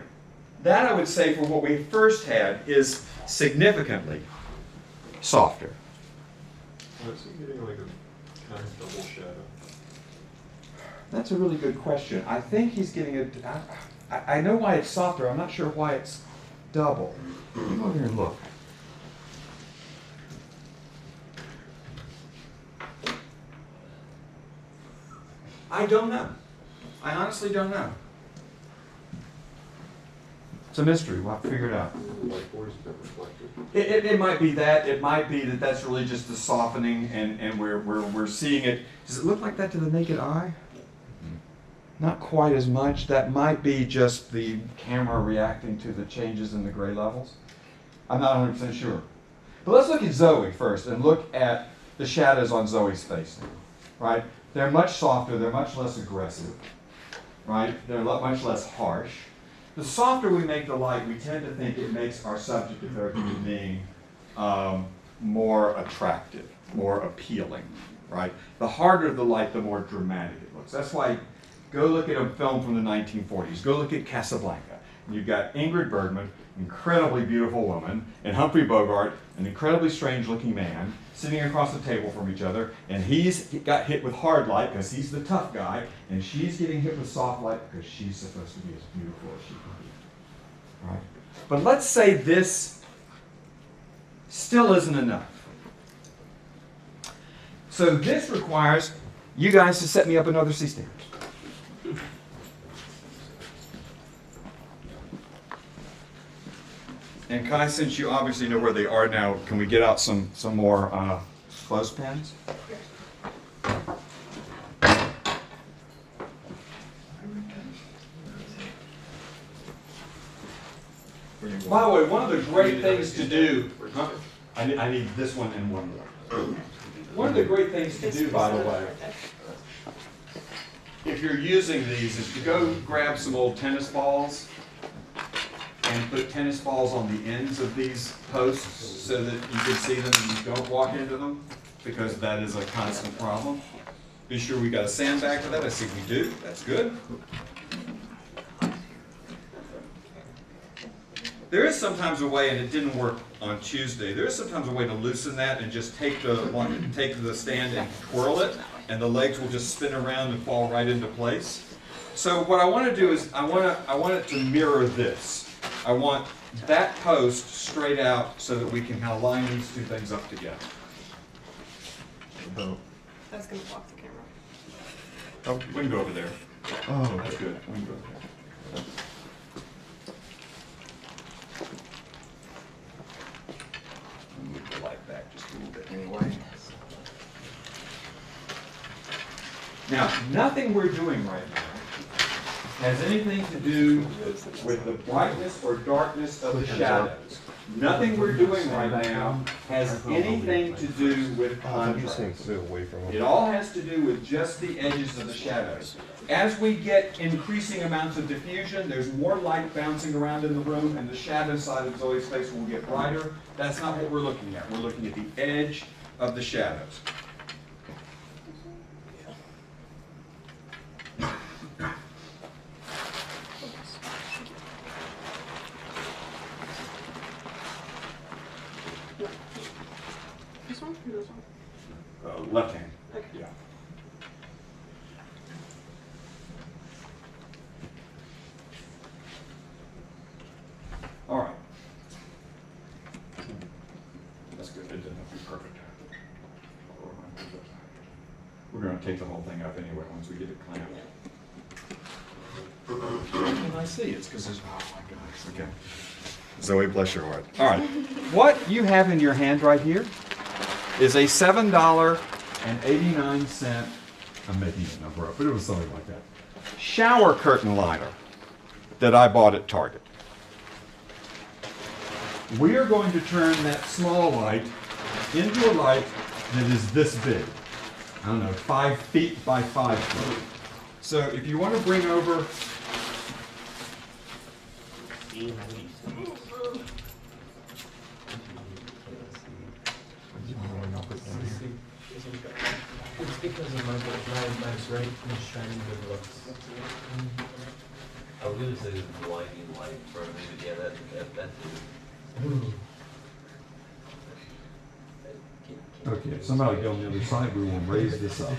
That, I would say, for what we first had, is significantly softer. Why is he getting like a kind of double shadow? That's a really good question. I think he's getting a... I know why it's softer. I'm not sure why it's double. Let me go over here and look. I don't know. I honestly don't know. It's a mystery. We'll have to figure it out. Like, where's the reflected? It might be that. It might be that that's really just the softening, and we're seeing it. Does it look like that to the naked eye? Not quite as much. That might be just the camera reacting to the changes in the gray levels. I'm not 100% sure. But let's look at Zoe first and look at the shadows on Zoe's face now, right? They're much softer. They're much less aggressive, right? They're much less harsh. the softer we make the light, we tend to think it makes our subject of therapeutic being more attractive, more appealing, right? The harder the light, the more dramatic it looks. That's why, go look at a film from the 1940s. Go look at Casablanca. You've got Ingrid Bergman, incredibly beautiful woman, and Humphrey Bogart, an incredibly strange-looking man, sitting across the table from each other, and he's got hit with hard light because he's the tough guy, and she's getting hit with soft light because she's supposed to be as beautiful as she can be. Right? But let's say this still isn't enough. So this requires you guys to set me up another C-stand. And Kai, since you obviously know where they are now, can we get out some more clothespins? By the way, one of the great things to do, I need this one and one more. One of the great things to do, by the way, if you're using these, is to go grab some old tennis balls and put tennis balls on the ends of these posts so that you can see them and you don't walk into them, because that is a constant problem. Be sure we got a sandbag for that. I see we do. That's good. There is sometimes a way, and it didn't work on Tuesday, there is sometimes a way to loosen that and just take the stand and twirl it, and the legs will just spin around and fall right into place. So what I want to do is I want it to mirror this. I want that post straight out so that we can kind of line these two things up together. That's gonna block the camera. Oh, we can go over there. Oh, that's good. We can go over there. Move the light back just a little bit anyway. Now, nothing we're doing right now has anything to do with the brightness or darkness of the shadows. Nothing we're doing right now has anything to do with contrast. It all has to do with just the edges of the shadows. As we get increasing amounts of diffusion, there's more light bouncing around in the room, and the shadow side of Zoe's face will get brighter. That's not what we're looking at. We're looking at the edge of the shadows. This one or this one? Left hand. Okay. Yeah. All right. That's good. It didn't have to be perfect. We're going to take the whole thing up anyway once we get it clamped. And I see it's because there's, oh my gosh, okay. Zoe, bless your heart. All right. What you have in your hand right here is a $7.89, I'm making the number up, but it was something like that, shower curtain liner that I bought at Target. We are going to turn that small light into a light that is this big. I don't know, 5 feet by 5 feet. So if you want to bring over It's because of my great shining good looks. I was gonna say the blinding light for me, but yeah, that okay, somebody go on the other side, we will raise this up.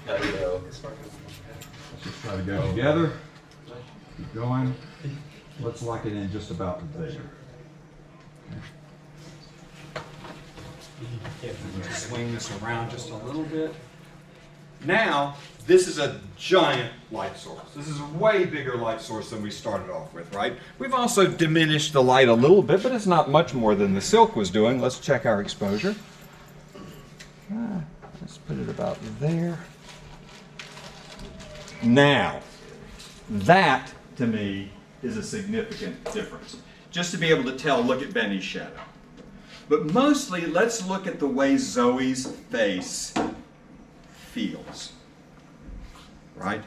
gotta go. Let's just try to go together. Keep going. Let's lock it in just about there. Just swing this around just a little bit. Now, this is a giant light source. This is a way bigger light source than we started off with, right? We've also diminished the light a little bit, but it's not much more than the silk was doing. Let's check our exposure. Let's put it about there. Now, that, to me, is a significant difference. Just to be able to tell, look at Benny's shadow. But mostly, let's look at the way Zoe's face feels. Right?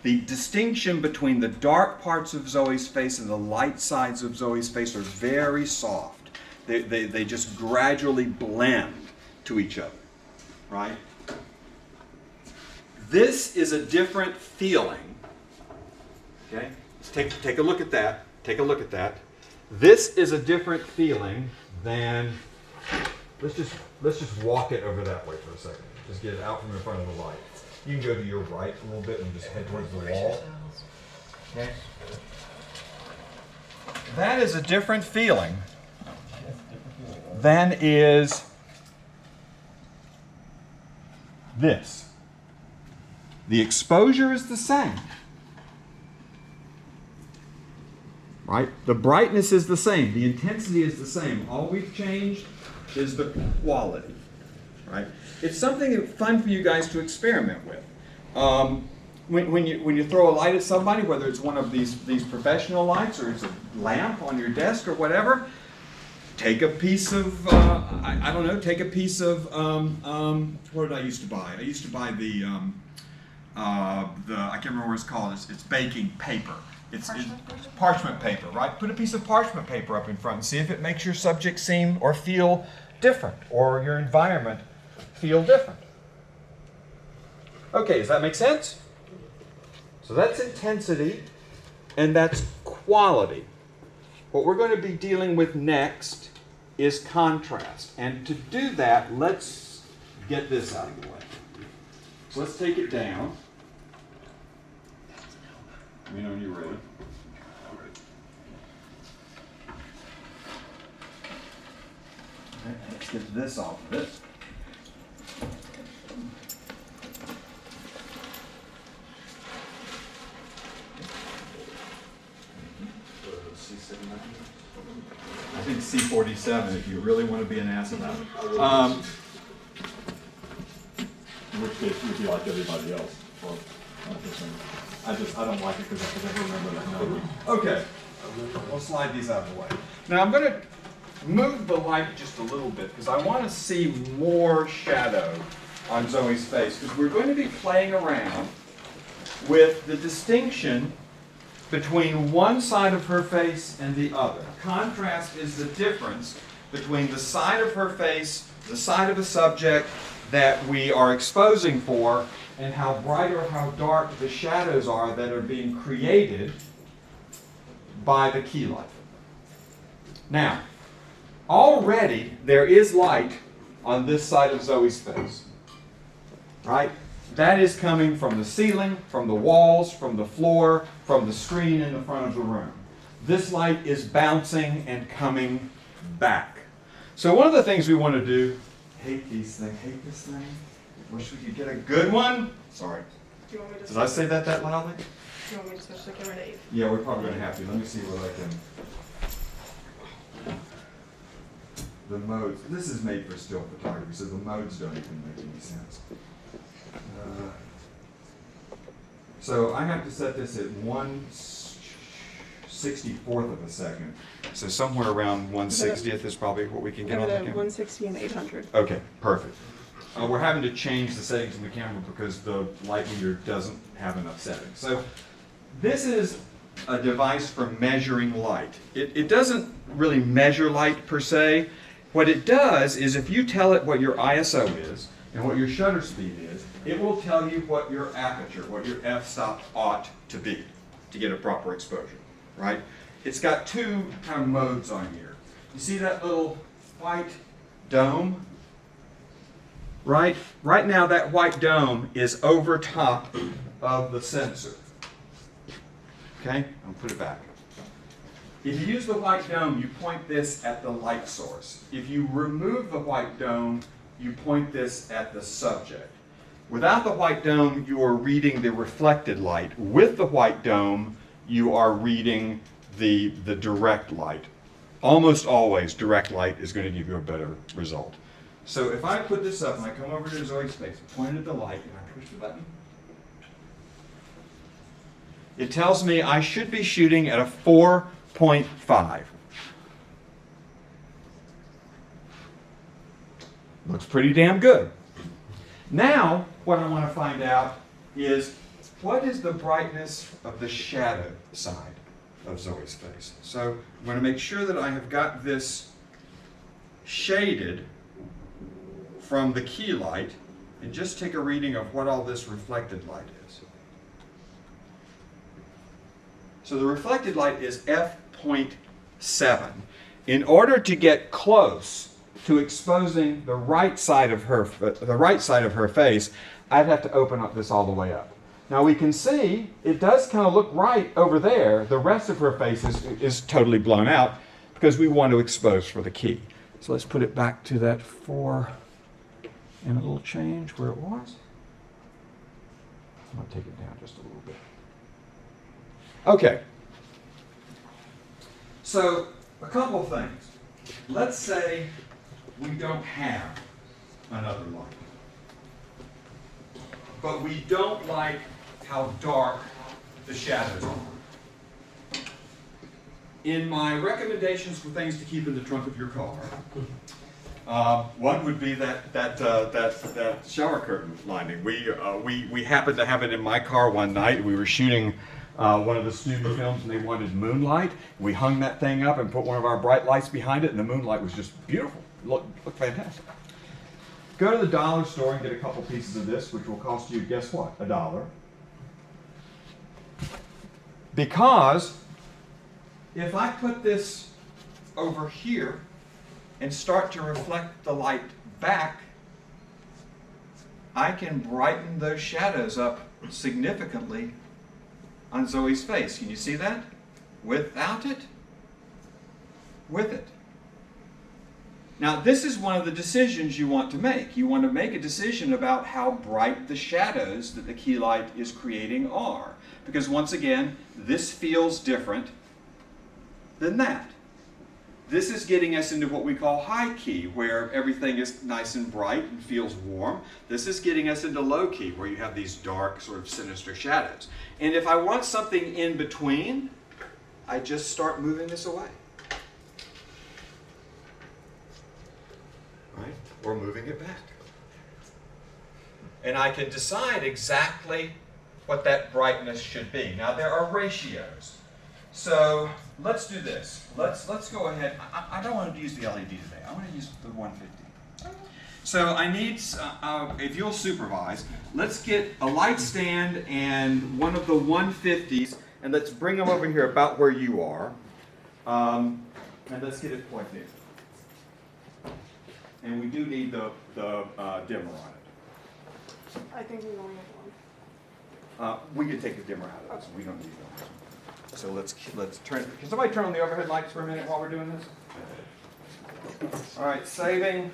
The distinction between the dark parts of Zoe's face and the light sides of Zoe's face are very soft. They just gradually blend to each other, right? This is a different feeling. Okay? Take a look at that. Take a look at that. This is a different feeling than, let's just walk it over that way for a second. Just get it out from in front of the light. You can go to your right a little bit and just head towards the wall. Okay? That is a different feeling than is this. The exposure is the same. Right? The brightness is the same. The intensity is the same. All we've changed is the quality. Right? It's something fun for you guys to experiment with. When you throw a light at somebody, whether it's one of these professional lights or it's a lamp on your desk or whatever, take a piece of, I don't know, take a piece of, what did I used to buy? I used to buy the I can't remember what it's called. It's baking paper. It's parchment paper, right? Put a piece of parchment paper up in front and see if it makes your subject seem or feel different, or your environment feel different. Okay, does that make sense? So that's intensity and that's quality. What we're going to be dealing with next is contrast. And to do that, let's get this out of the way. So let's take it down. Let me know when you're ready. Okay, let's get this off of it. I think C47 if you really want to be an ass about it. In which case you'd be like everybody else. Well, I don't like it because I can never remember that number. Okay, we'll slide these out of the way. Now I'm going to move the light just a little bit because I want to see more shadow on Zoe's face, because we're going to be playing around with the distinction between one side of her face and the other. Contrast is the difference between the side of her face, the side of a subject that we are exposing for, and how bright or how dark the shadows are that are being created by the key light. Now, already there is light on this side of Zoe's face, right? That is coming from the ceiling, from the walls, from the floor, from the screen in the front of the room. This light is bouncing and coming back. So one of the things we want to do, hate these things, hate this thing, wish we could get a good one. Sorry. Do you want me to Did I say that loudly? Do you want me to switch the camera to 8? Yeah, we're probably going to have to. Let me see what I can. The modes. This is made for still photography, so the modes don't even make any sense. So I have to set this at 1/64th of a second. So somewhere around 1/60th is probably what we can get on the camera. 160 and 800. Okay, perfect. We're having to change the settings in the camera because the light meter doesn't have enough settings. So this is a device for measuring light. It doesn't really measure light per se. What it does is if you tell it what your ISO is and what your shutter speed is, it will tell you what your aperture, what your f-stop ought to be to get a proper exposure, right? It's got two kind of modes on here. You see that little white dome? Right? Right now that white dome is over top of the sensor. Okay? I'll put it back. If you use the white dome, you point this at the light source. If you remove the white dome, you point this at the subject. Without the white dome, you are reading the reflected light. With the white dome, you are reading the direct light. Almost always, direct light is going to give you a better result. So if I put this up and I come over to Zoe's face, point at the light, and I push the button, it tells me I should be shooting at a 4.5. Looks pretty damn good. Now, what I want to find out is what is the brightness of the shadow side of Zoe's face? So I'm going to make sure that I have got this shaded from the key light and just take a reading of what all this reflected light is. So the reflected light is f.7. In order to get close to exposing the right side of her face, I'd have to open up this all the way up. Now we can see it does kind of look right over there. The rest of her face is totally blown out because we want to expose for the key. So let's put it back to that 4 and a little change where it was. I'm going to take it down just a little bit. Okay. So a couple of things. Let's say we don't have another light. But we don't like how dark the shadows are. In my recommendations for things to keep in the trunk of your car, one would be that shower curtain lining. We happened to have it in my car one night. We were shooting one of the student films and they wanted moonlight. We hung that thing up and put one of our bright lights behind it, and the moonlight was just beautiful. Looked fantastic. Go to the dollar store and get a couple pieces of this, which will cost you, guess what? $1. Because if I put this over here and start to reflect the light back, I can brighten those shadows up significantly on Zoe's face. Can you see that? Without it, with it. Now, this is one of the decisions you want to make. You want to make a decision about how bright the shadows that the key light is creating are. Because once again, this feels different than that. This is getting us into what we call high key, where everything is nice and bright and feels warm. This is getting us into low key, where you have these dark, sort of sinister shadows. And if I want something in between, I just start moving this away. Right? Or moving it back. And I can decide exactly what that brightness should be. Now there are ratios. So let's do this. Let's go ahead. I don't want to use the LED today. I want to use the 150. So I need, if you'll supervise, let's get a light stand and one of the 150s, and let's bring them over here about where you are. And let's get it plugged in. And we do need the dimmer on it. I think we only have one. We can take the dimmer out of this. We don't need that. So let's turn. Can somebody turn on the overhead lights for a minute while we're doing this? All right, saving.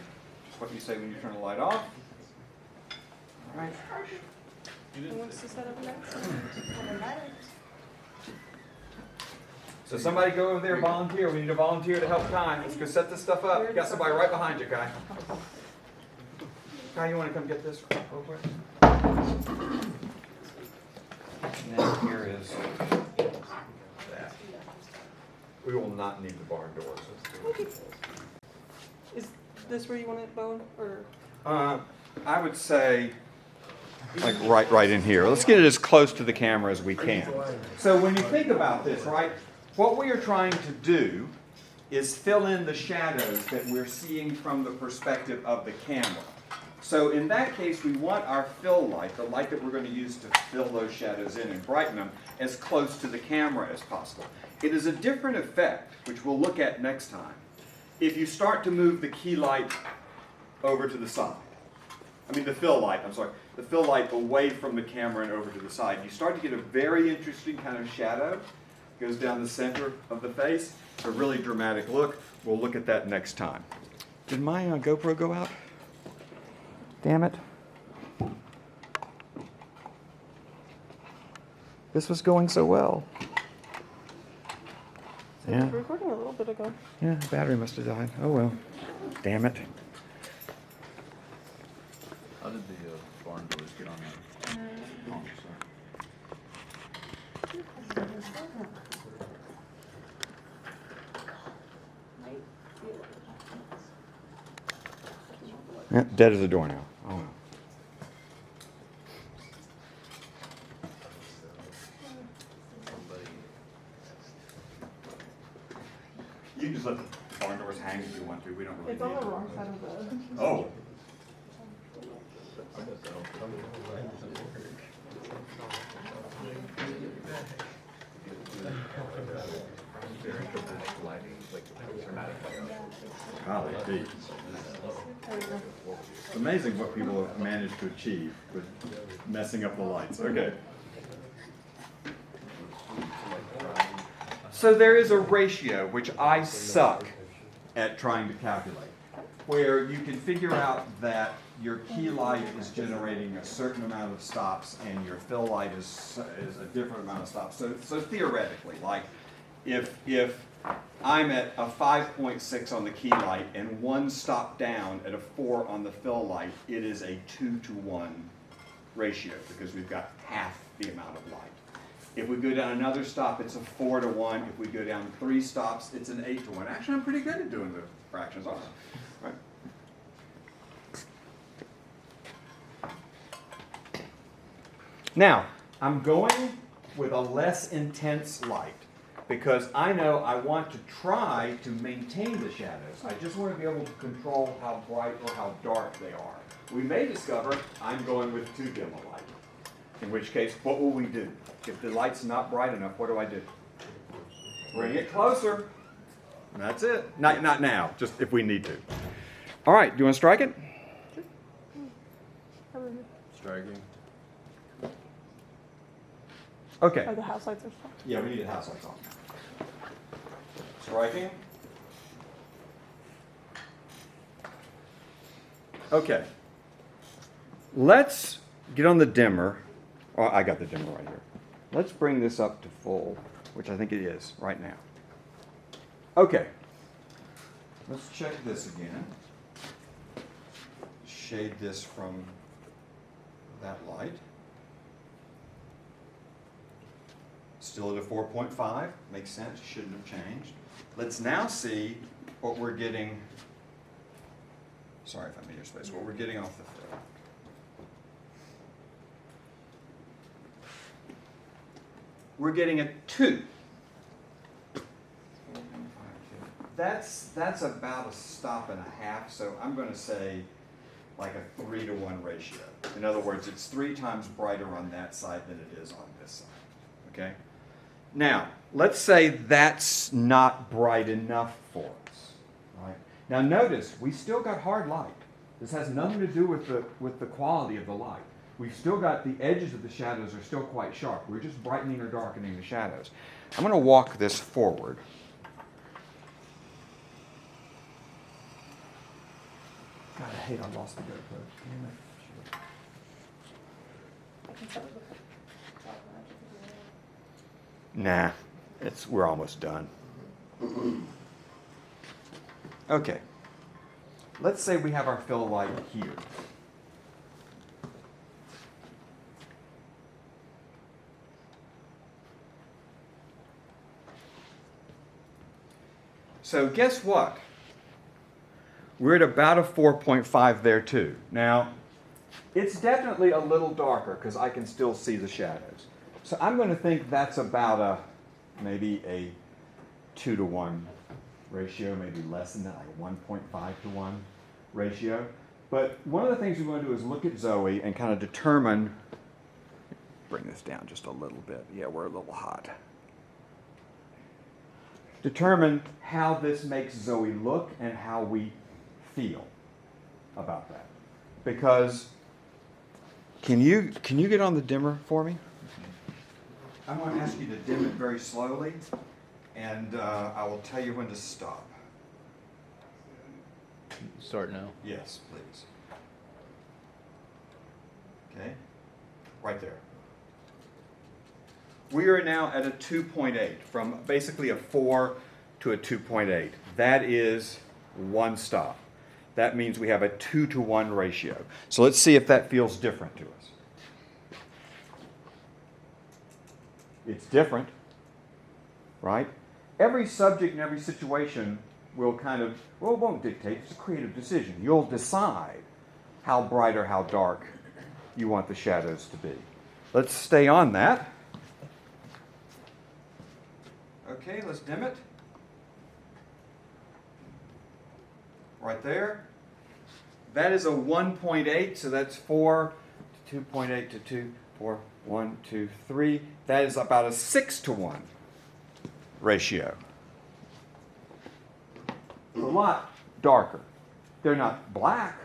Just what you say when you turn the light off. All right. Who wants to set up next? So somebody go over there and volunteer. We need a volunteer to help Kai. Let's go set this stuff up. You got somebody right behind you, Kai. Kai, you want to come get this real quick? Now here is that. We will not need the barn doors. Is this where you want it, Bowen? Or I would say like right in here. Let's get it as close to the camera as we can. So when you think about this, right, what we are trying to do is fill in the shadows that we're seeing from the perspective of the camera. So in that case, we want our fill light, the light that we're going to use to fill those shadows in and brighten them, as close to the camera as possible. It is a different effect, which we'll look at next time, if you start to move the key light over to the side. The fill light, the fill light away from the camera and over to the side. You start to get a very interesting kind of shadow. Goes down the center of the face. It's a really dramatic look. We'll look at that next time. Did my GoPro go out? Damn it. This was going so well. it was recording a little bit ago. Yeah, the battery must have died. Oh well. Damn it. How did the barn doors get on that? Oh, Yeah, dead as a door now. Oh well. can just let the barn doors hang if you want to. We don't really It's on need the them. wrong side of the. Oh. Golly gee. It's amazing what people have managed to achieve with messing up the lights. Okay. So there is a ratio, which I suck at trying to calculate, where you can figure out that your key light is generating a certain amount of stops and your fill light is a different amount of stops. So theoretically, like if I'm at a 5.6 on the key light and one stop down at a 4 on the fill light, it is a 2-to-1 ratio because we've got half the amount of light. If we go down another stop, it's a 4-to-1. If we go down 3 stops, it's an 8-to-1. Actually, I'm pretty good at doing the fractions, aren't I? Right. Now, I'm going with a less intense light because I know I want to try to maintain the shadows. I just want to be able to control how bright or how dark they are. We may discover I'm going with too dim a light, in which case, what will we do? If the light's not bright enough, what do I do? Bring it closer. And that's it. Not now, just if we need to. All right, do you want to strike it? Striking. Okay. Oh, the house lights are stuck. Yeah, we need a house lights on. Striking. Okay. Let's get on the dimmer. Oh, I got the dimmer right here. Let's bring this up to full, which I think it is right now. Okay. Let's check this again. Shade this from that light. Still at a 4.5, makes sense, shouldn't have changed. Let's now see what we're getting, sorry if I made your space, what we're getting off the fill. We're getting a 2. That's about a stop and a half, so I'm going to say like a 3-to-1 ratio. In other words, it's 3 times brighter on that side than it is on this side, okay? Now, let's say that's not bright enough for us, right? Now notice, we still got hard light. This has nothing to do with the quality of the light. We've still got the edges of the shadows are still quite sharp. We're just brightening or darkening the shadows. I'm going to walk this forward. God, I hate I lost the GoPro. Damn it. Nah, we're almost done. Okay. Let's say we have our fill light here. So guess what? We're at about a 4.5 there too. Now, it's definitely a little darker because I can still see the shadows. So I'm going to think that's about maybe a 2-to-1 ratio, maybe less than that, like a 1.5-to-1 ratio. But one of the things we want to do is look at Zoe and kind of determine, bring this down just a little bit. Yeah, we're a little hot. Determine how this makes Zoe look and how we feel about that. Because, can you get on the dimmer for me? I'm going to ask you to dim it very slowly, and I will tell you when to stop. Start now. Yes, please. Okay, right there. We are now at a 2.8, from basically a 4 to a 2.8. That is one stop. That means we have a 2-to-1 ratio. So let's see if that feels different to us. It's different, right? Every subject and every situation will it won't dictate, it's a creative decision. You'll decide how bright or how dark you want the shadows to be. Let's stay on that. Okay, let's dim it. right there. That is a 1.8, so that's 4 to 2.8 to 2, 4, 1, 2, 3. That is about a 6-to-1 ratio. It's a lot darker. They're not black,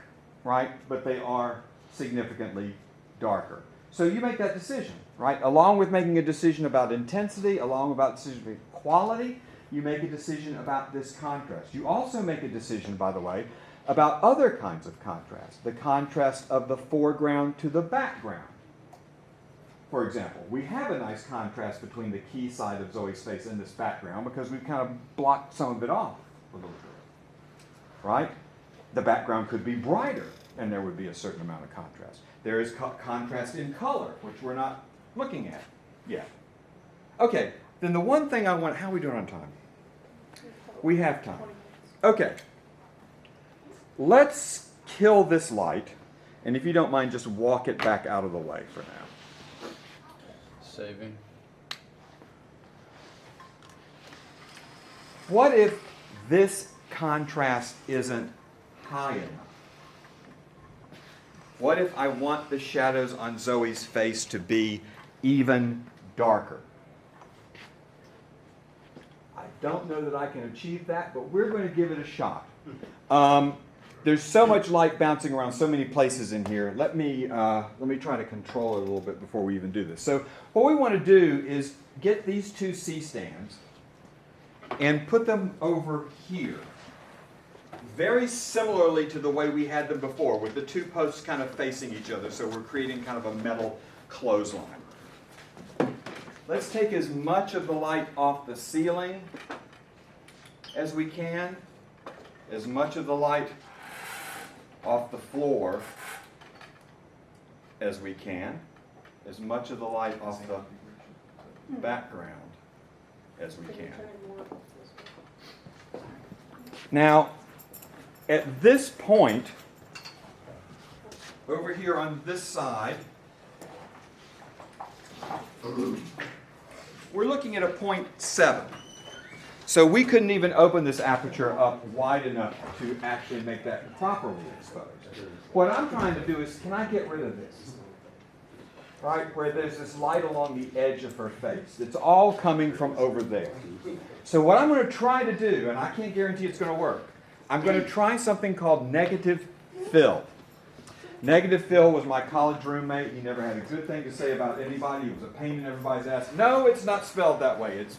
right? But they are significantly darker. So you make that decision, right? Along with making a decision about intensity, along about decision about quality, you make a decision about this contrast. You also make a decision, by the way, about other kinds of contrast. The contrast of the foreground to the background. For example, we have a nice contrast between the key side of Zoe's face and this background because we've kind of blocked some of it off a little bit, right? The background could be brighter, and there would be a certain amount of contrast. There is contrast in color, which we're not looking at yet. Okay, then the one thing I want, how are we doing on time? We have time. Okay. Let's kill this light, and if you don't mind, just walk it back out of the way for now. Saving. What if this contrast isn't high enough? What if I want the shadows on Zoe's face to be even darker? I don't know that I can achieve that, but we're going to give it a shot. There's so much light bouncing around so many places in here. Let me try to control it a little bit before we even do this. So what we want to do is get these two C-stands and put them over here. Very similarly to the way we had them before, with the two posts kind of facing each other, so we're creating kind of a metal clothesline. Let's take as much of the light off the ceiling as we can, as much of the light off the floor as we can, as much of the light off the background as we can. Now, at this point, over here on this side, we're looking at a 0.7. So we couldn't even open this aperture up wide enough to actually make that properly exposed. What I'm trying to do is, can I get rid of this? Right, where there's this light along the edge of her face. It's all coming from over there. So what I'm going to try to do, and I can't guarantee it's going to work, I'm going to try something called negative fill. Negative fill was my college roommate. He never had a good thing to say about anybody. He was a pain in everybody's ass. No, it's not spelled that way. It's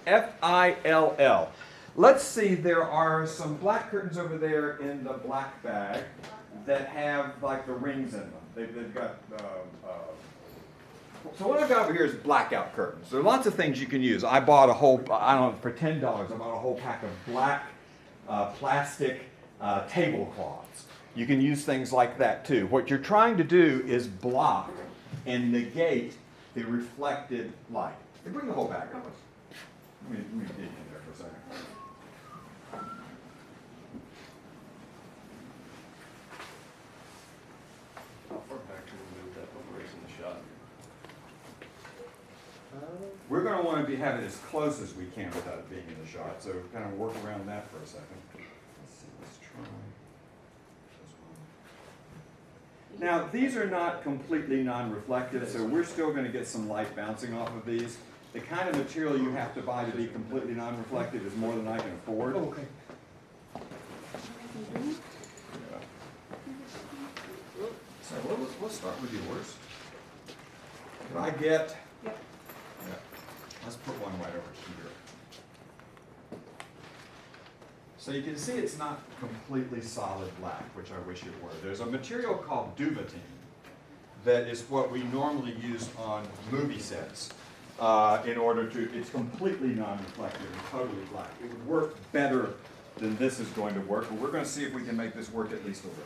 F-I-L-L. Let's see, there are some black curtains over there in the black bag that have like the rings in them. They've got, so what I've got over here is blackout curtains. There are lots of things you can use. I bought a whole, I don't know, for $10, I bought a whole pack of black plastic tablecloths. You can use things like that too. What you're trying to do is block and negate the reflected light. Hey, bring the whole bag up. Let me dig in there for a second. How far back can we move that before it's in the shot? We're going to want to have it as close as we can without it being in the shot. So kind of work around that for a second. Let's see, let's try this one. Now, these are not completely non-reflective, so we're still going to get some light bouncing off of these. The kind of material you have to buy to be completely non-reflective is more than I can afford. Oh, okay. So let's start with yours. Can I get? Yeah. Let's put one right over here. So you can see it's not completely solid black, which I wish it were. There's a material called duvetine that is what we normally use on movie sets in order to, it's completely non-reflective and totally black. It would work better than this is going to work, but we're going to see if we can make this work at least a little.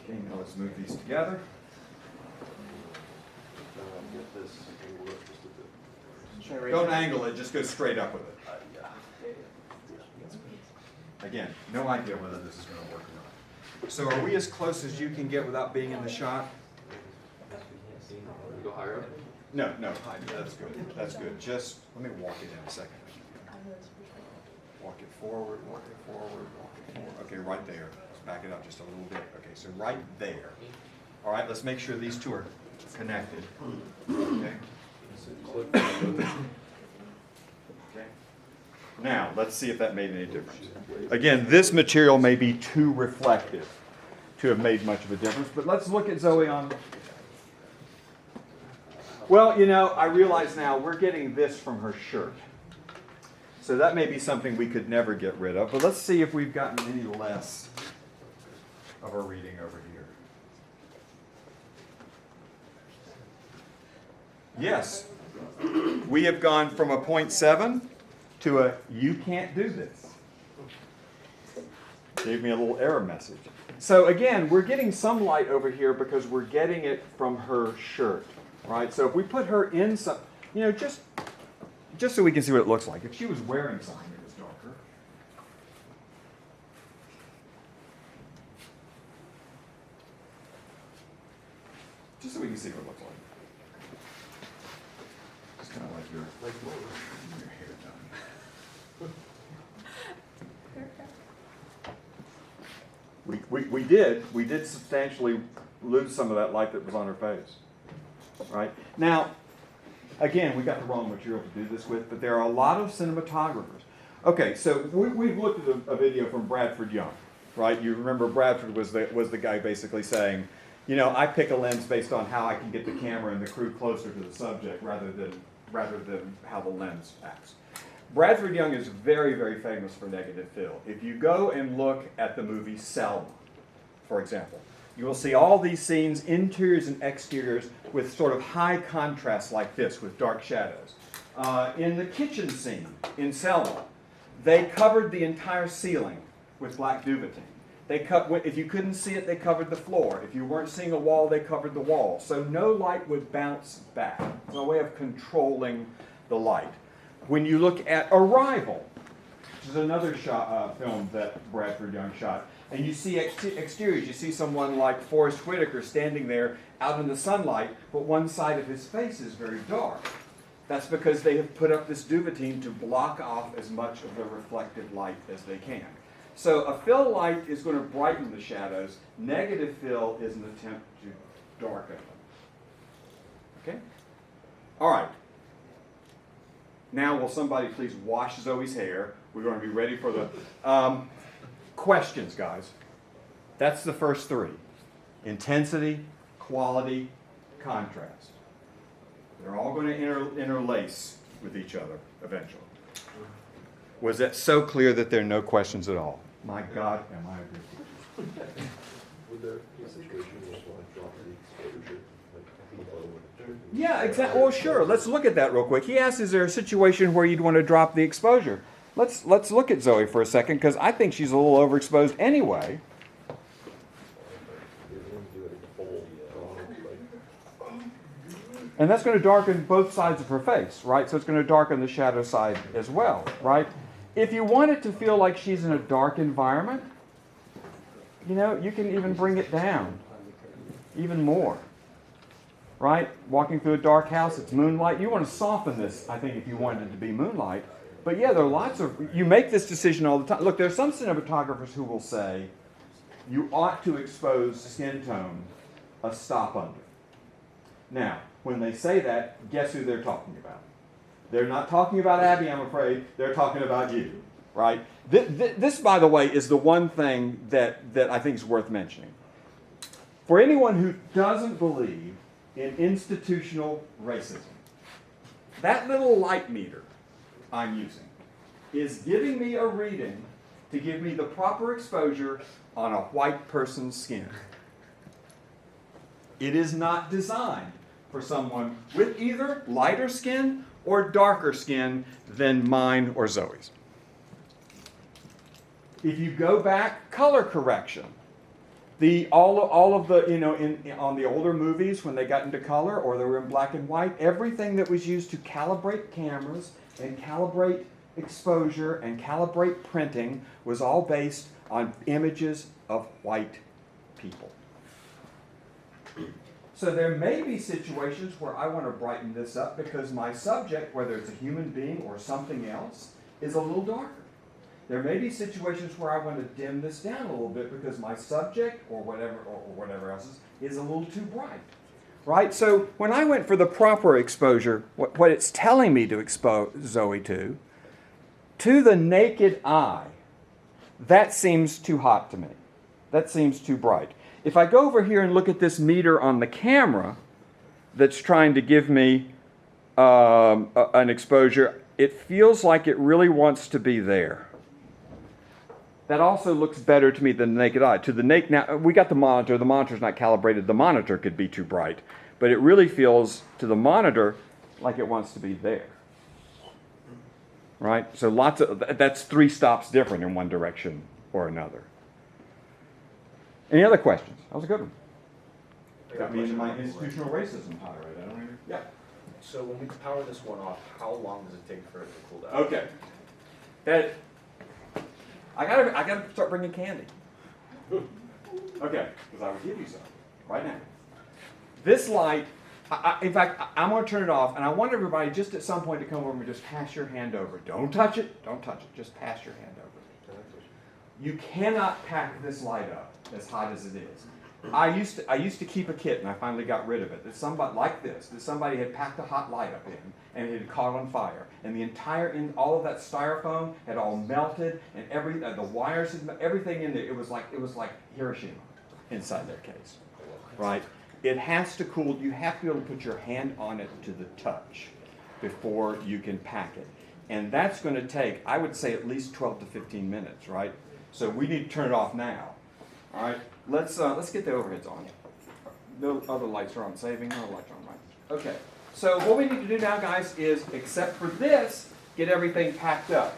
Okay, now let's move these together. Get this angled up just a bit. Don't angle it, just go straight up with it. Again, no idea whether this is going to work or not. So are we as close as you can get without being in the shot? Go higher up. No, that's good. That's good. Just let me walk it in a second. Walk it forward, walk it forward, walk it forward. Okay, right there. Let's back it up just a little bit. Okay, so right there. All right, let's make sure these two are connected. Okay. Okay. Now, let's see if that made any difference. Again, this material may be too reflective to have made much of a difference, but let's look at Zoe on... Well, you know, I realize now we're getting this from her shirt. So that may be something we could never get rid of, but let's see if we've gotten any less of a reading over here. Yes, we have gone from a 0.7 to a you can't do this. Gave me a little error message. So again, we're getting some light over here because we're getting it from her shirt, right? So if we put her in some, you know, just so we can see what it looks like. If she was wearing something that was darker. Just so we can see what it looks like. It's kind of like your hair done. We did substantially lose some of that light that was on her face, right? Now, again, we got the wrong material to do this with, but there are a lot of cinematographers. Okay, so we've looked at a video from Bradford Young, right? You remember Bradford was the guy basically saying, you know, I pick a lens based on how I can get the camera and the crew closer to the subject rather than how the lens acts. Bradford Young is very, very famous for negative fill. If you go and look at the movie Selma, for example, you will see all these scenes, interiors and exteriors, with sort of high contrast like this, with dark shadows. In the kitchen scene in Selma, they covered the entire ceiling with black duvetine. If you couldn't see it, they covered the floor. If you weren't seeing a wall, they covered the wall. So no light would bounce back. It's a way of controlling the light. When you look at Arrival, which is another film that Bradford Young shot, and you see exteriors, you see someone like Forrest Whitaker standing there out in the sunlight, but one side of his face is very dark. That's because they have put up this duvetine to block off as much of the reflected light as they can. So a fill light is going to brighten the shadows. Negative fill is an attempt to darken them. Okay? All right. Now, will somebody please wash Zoe's hair? We're going to be ready for the questions, guys. That's the first three. Intensity, quality, contrast. They're all going to interlace with each other eventually. Was that so clear that there are no questions at all? My God, am I a good teacher? Would there be a situation where someone dropped the exposure? Yeah, exactly. Well, sure. Let's look at that real quick. He asked, is there a situation where you'd want to drop the exposure? Let's look at Zoe for a second, because I think she's a little overexposed anyway. And that's going to darken both sides of her face, right? So it's going to darken the shadow side as well, right? If you want it to feel like she's in a dark environment, you know, you can even bring it down even more, right? Walking through a dark house, it's moonlight. You want to soften this, I think, if you wanted it to be moonlight. But yeah, there are lots of, you make this decision all the time. Look, there are some cinematographers who will say, you ought to expose skin tone a stop under. Now, when they say that, guess who they're talking about? They're not talking about Abby, I'm afraid. They're talking about you, right? This, by the way, is the one thing that I think is worth mentioning. For anyone who doesn't believe in institutional racism, that little light meter I'm using is giving me a reading to give me the proper exposure on a white person's skin. It is not designed for someone with either lighter skin or darker skin than mine or Zoe's. If you go back, color correction. All of the, on the older movies when they got into color or they were in black and white, everything that was used to calibrate cameras and calibrate exposure and calibrate printing was all based on images of white people. So there may be situations where I want to brighten this up because my subject, whether it's a human being or something else, is a little darker. There may be situations where I want to dim this down a little bit because my subject or whatever else is a little too bright. Right? So when I went for the proper exposure, what it's telling me to expose Zoe to the naked eye, that seems too hot to me. That seems too bright. If I go over here and look at this meter on the camera that's trying to give me an exposure, it feels like it really wants to be there. That also looks better to me than the naked eye. Now, we got the monitor. The monitor's not calibrated. The monitor could be too bright. But it really feels to the monitor like it wants to be there. Right? So that's 3 stops different in one direction or another. Any other questions? That was a good one. Got me into my institutional racism tirade. I don't know. Yeah. So when we power this one off, how long does it take for it to cool down? Okay. I gotta start bringing candy. Okay, because I will give you some right now. This light, in fact, I'm going to turn it off, and I want everybody just at some point to come over and just pass your hand over. Don't touch it. Don't touch it. Just pass your hand over. You cannot pack this light up as hot as it is. I used to keep a kit, and I finally got rid of it. That somebody had packed a hot light up in, and it had caught on fire, and all of that styrofoam had all melted, and the wires had everything in there. It was like Hiroshima inside their case, right? It has to cool. You have to be able to put your hand on it to the touch before you can pack it, and that's going to take, I would say, at least 12 to 15 minutes, right? So we need to turn it off now. All right, let's get the overheads on. No other lights are on. Saving, no lights are on, right? Okay, so what we need to do now, guys, is, except for this, get everything packed up.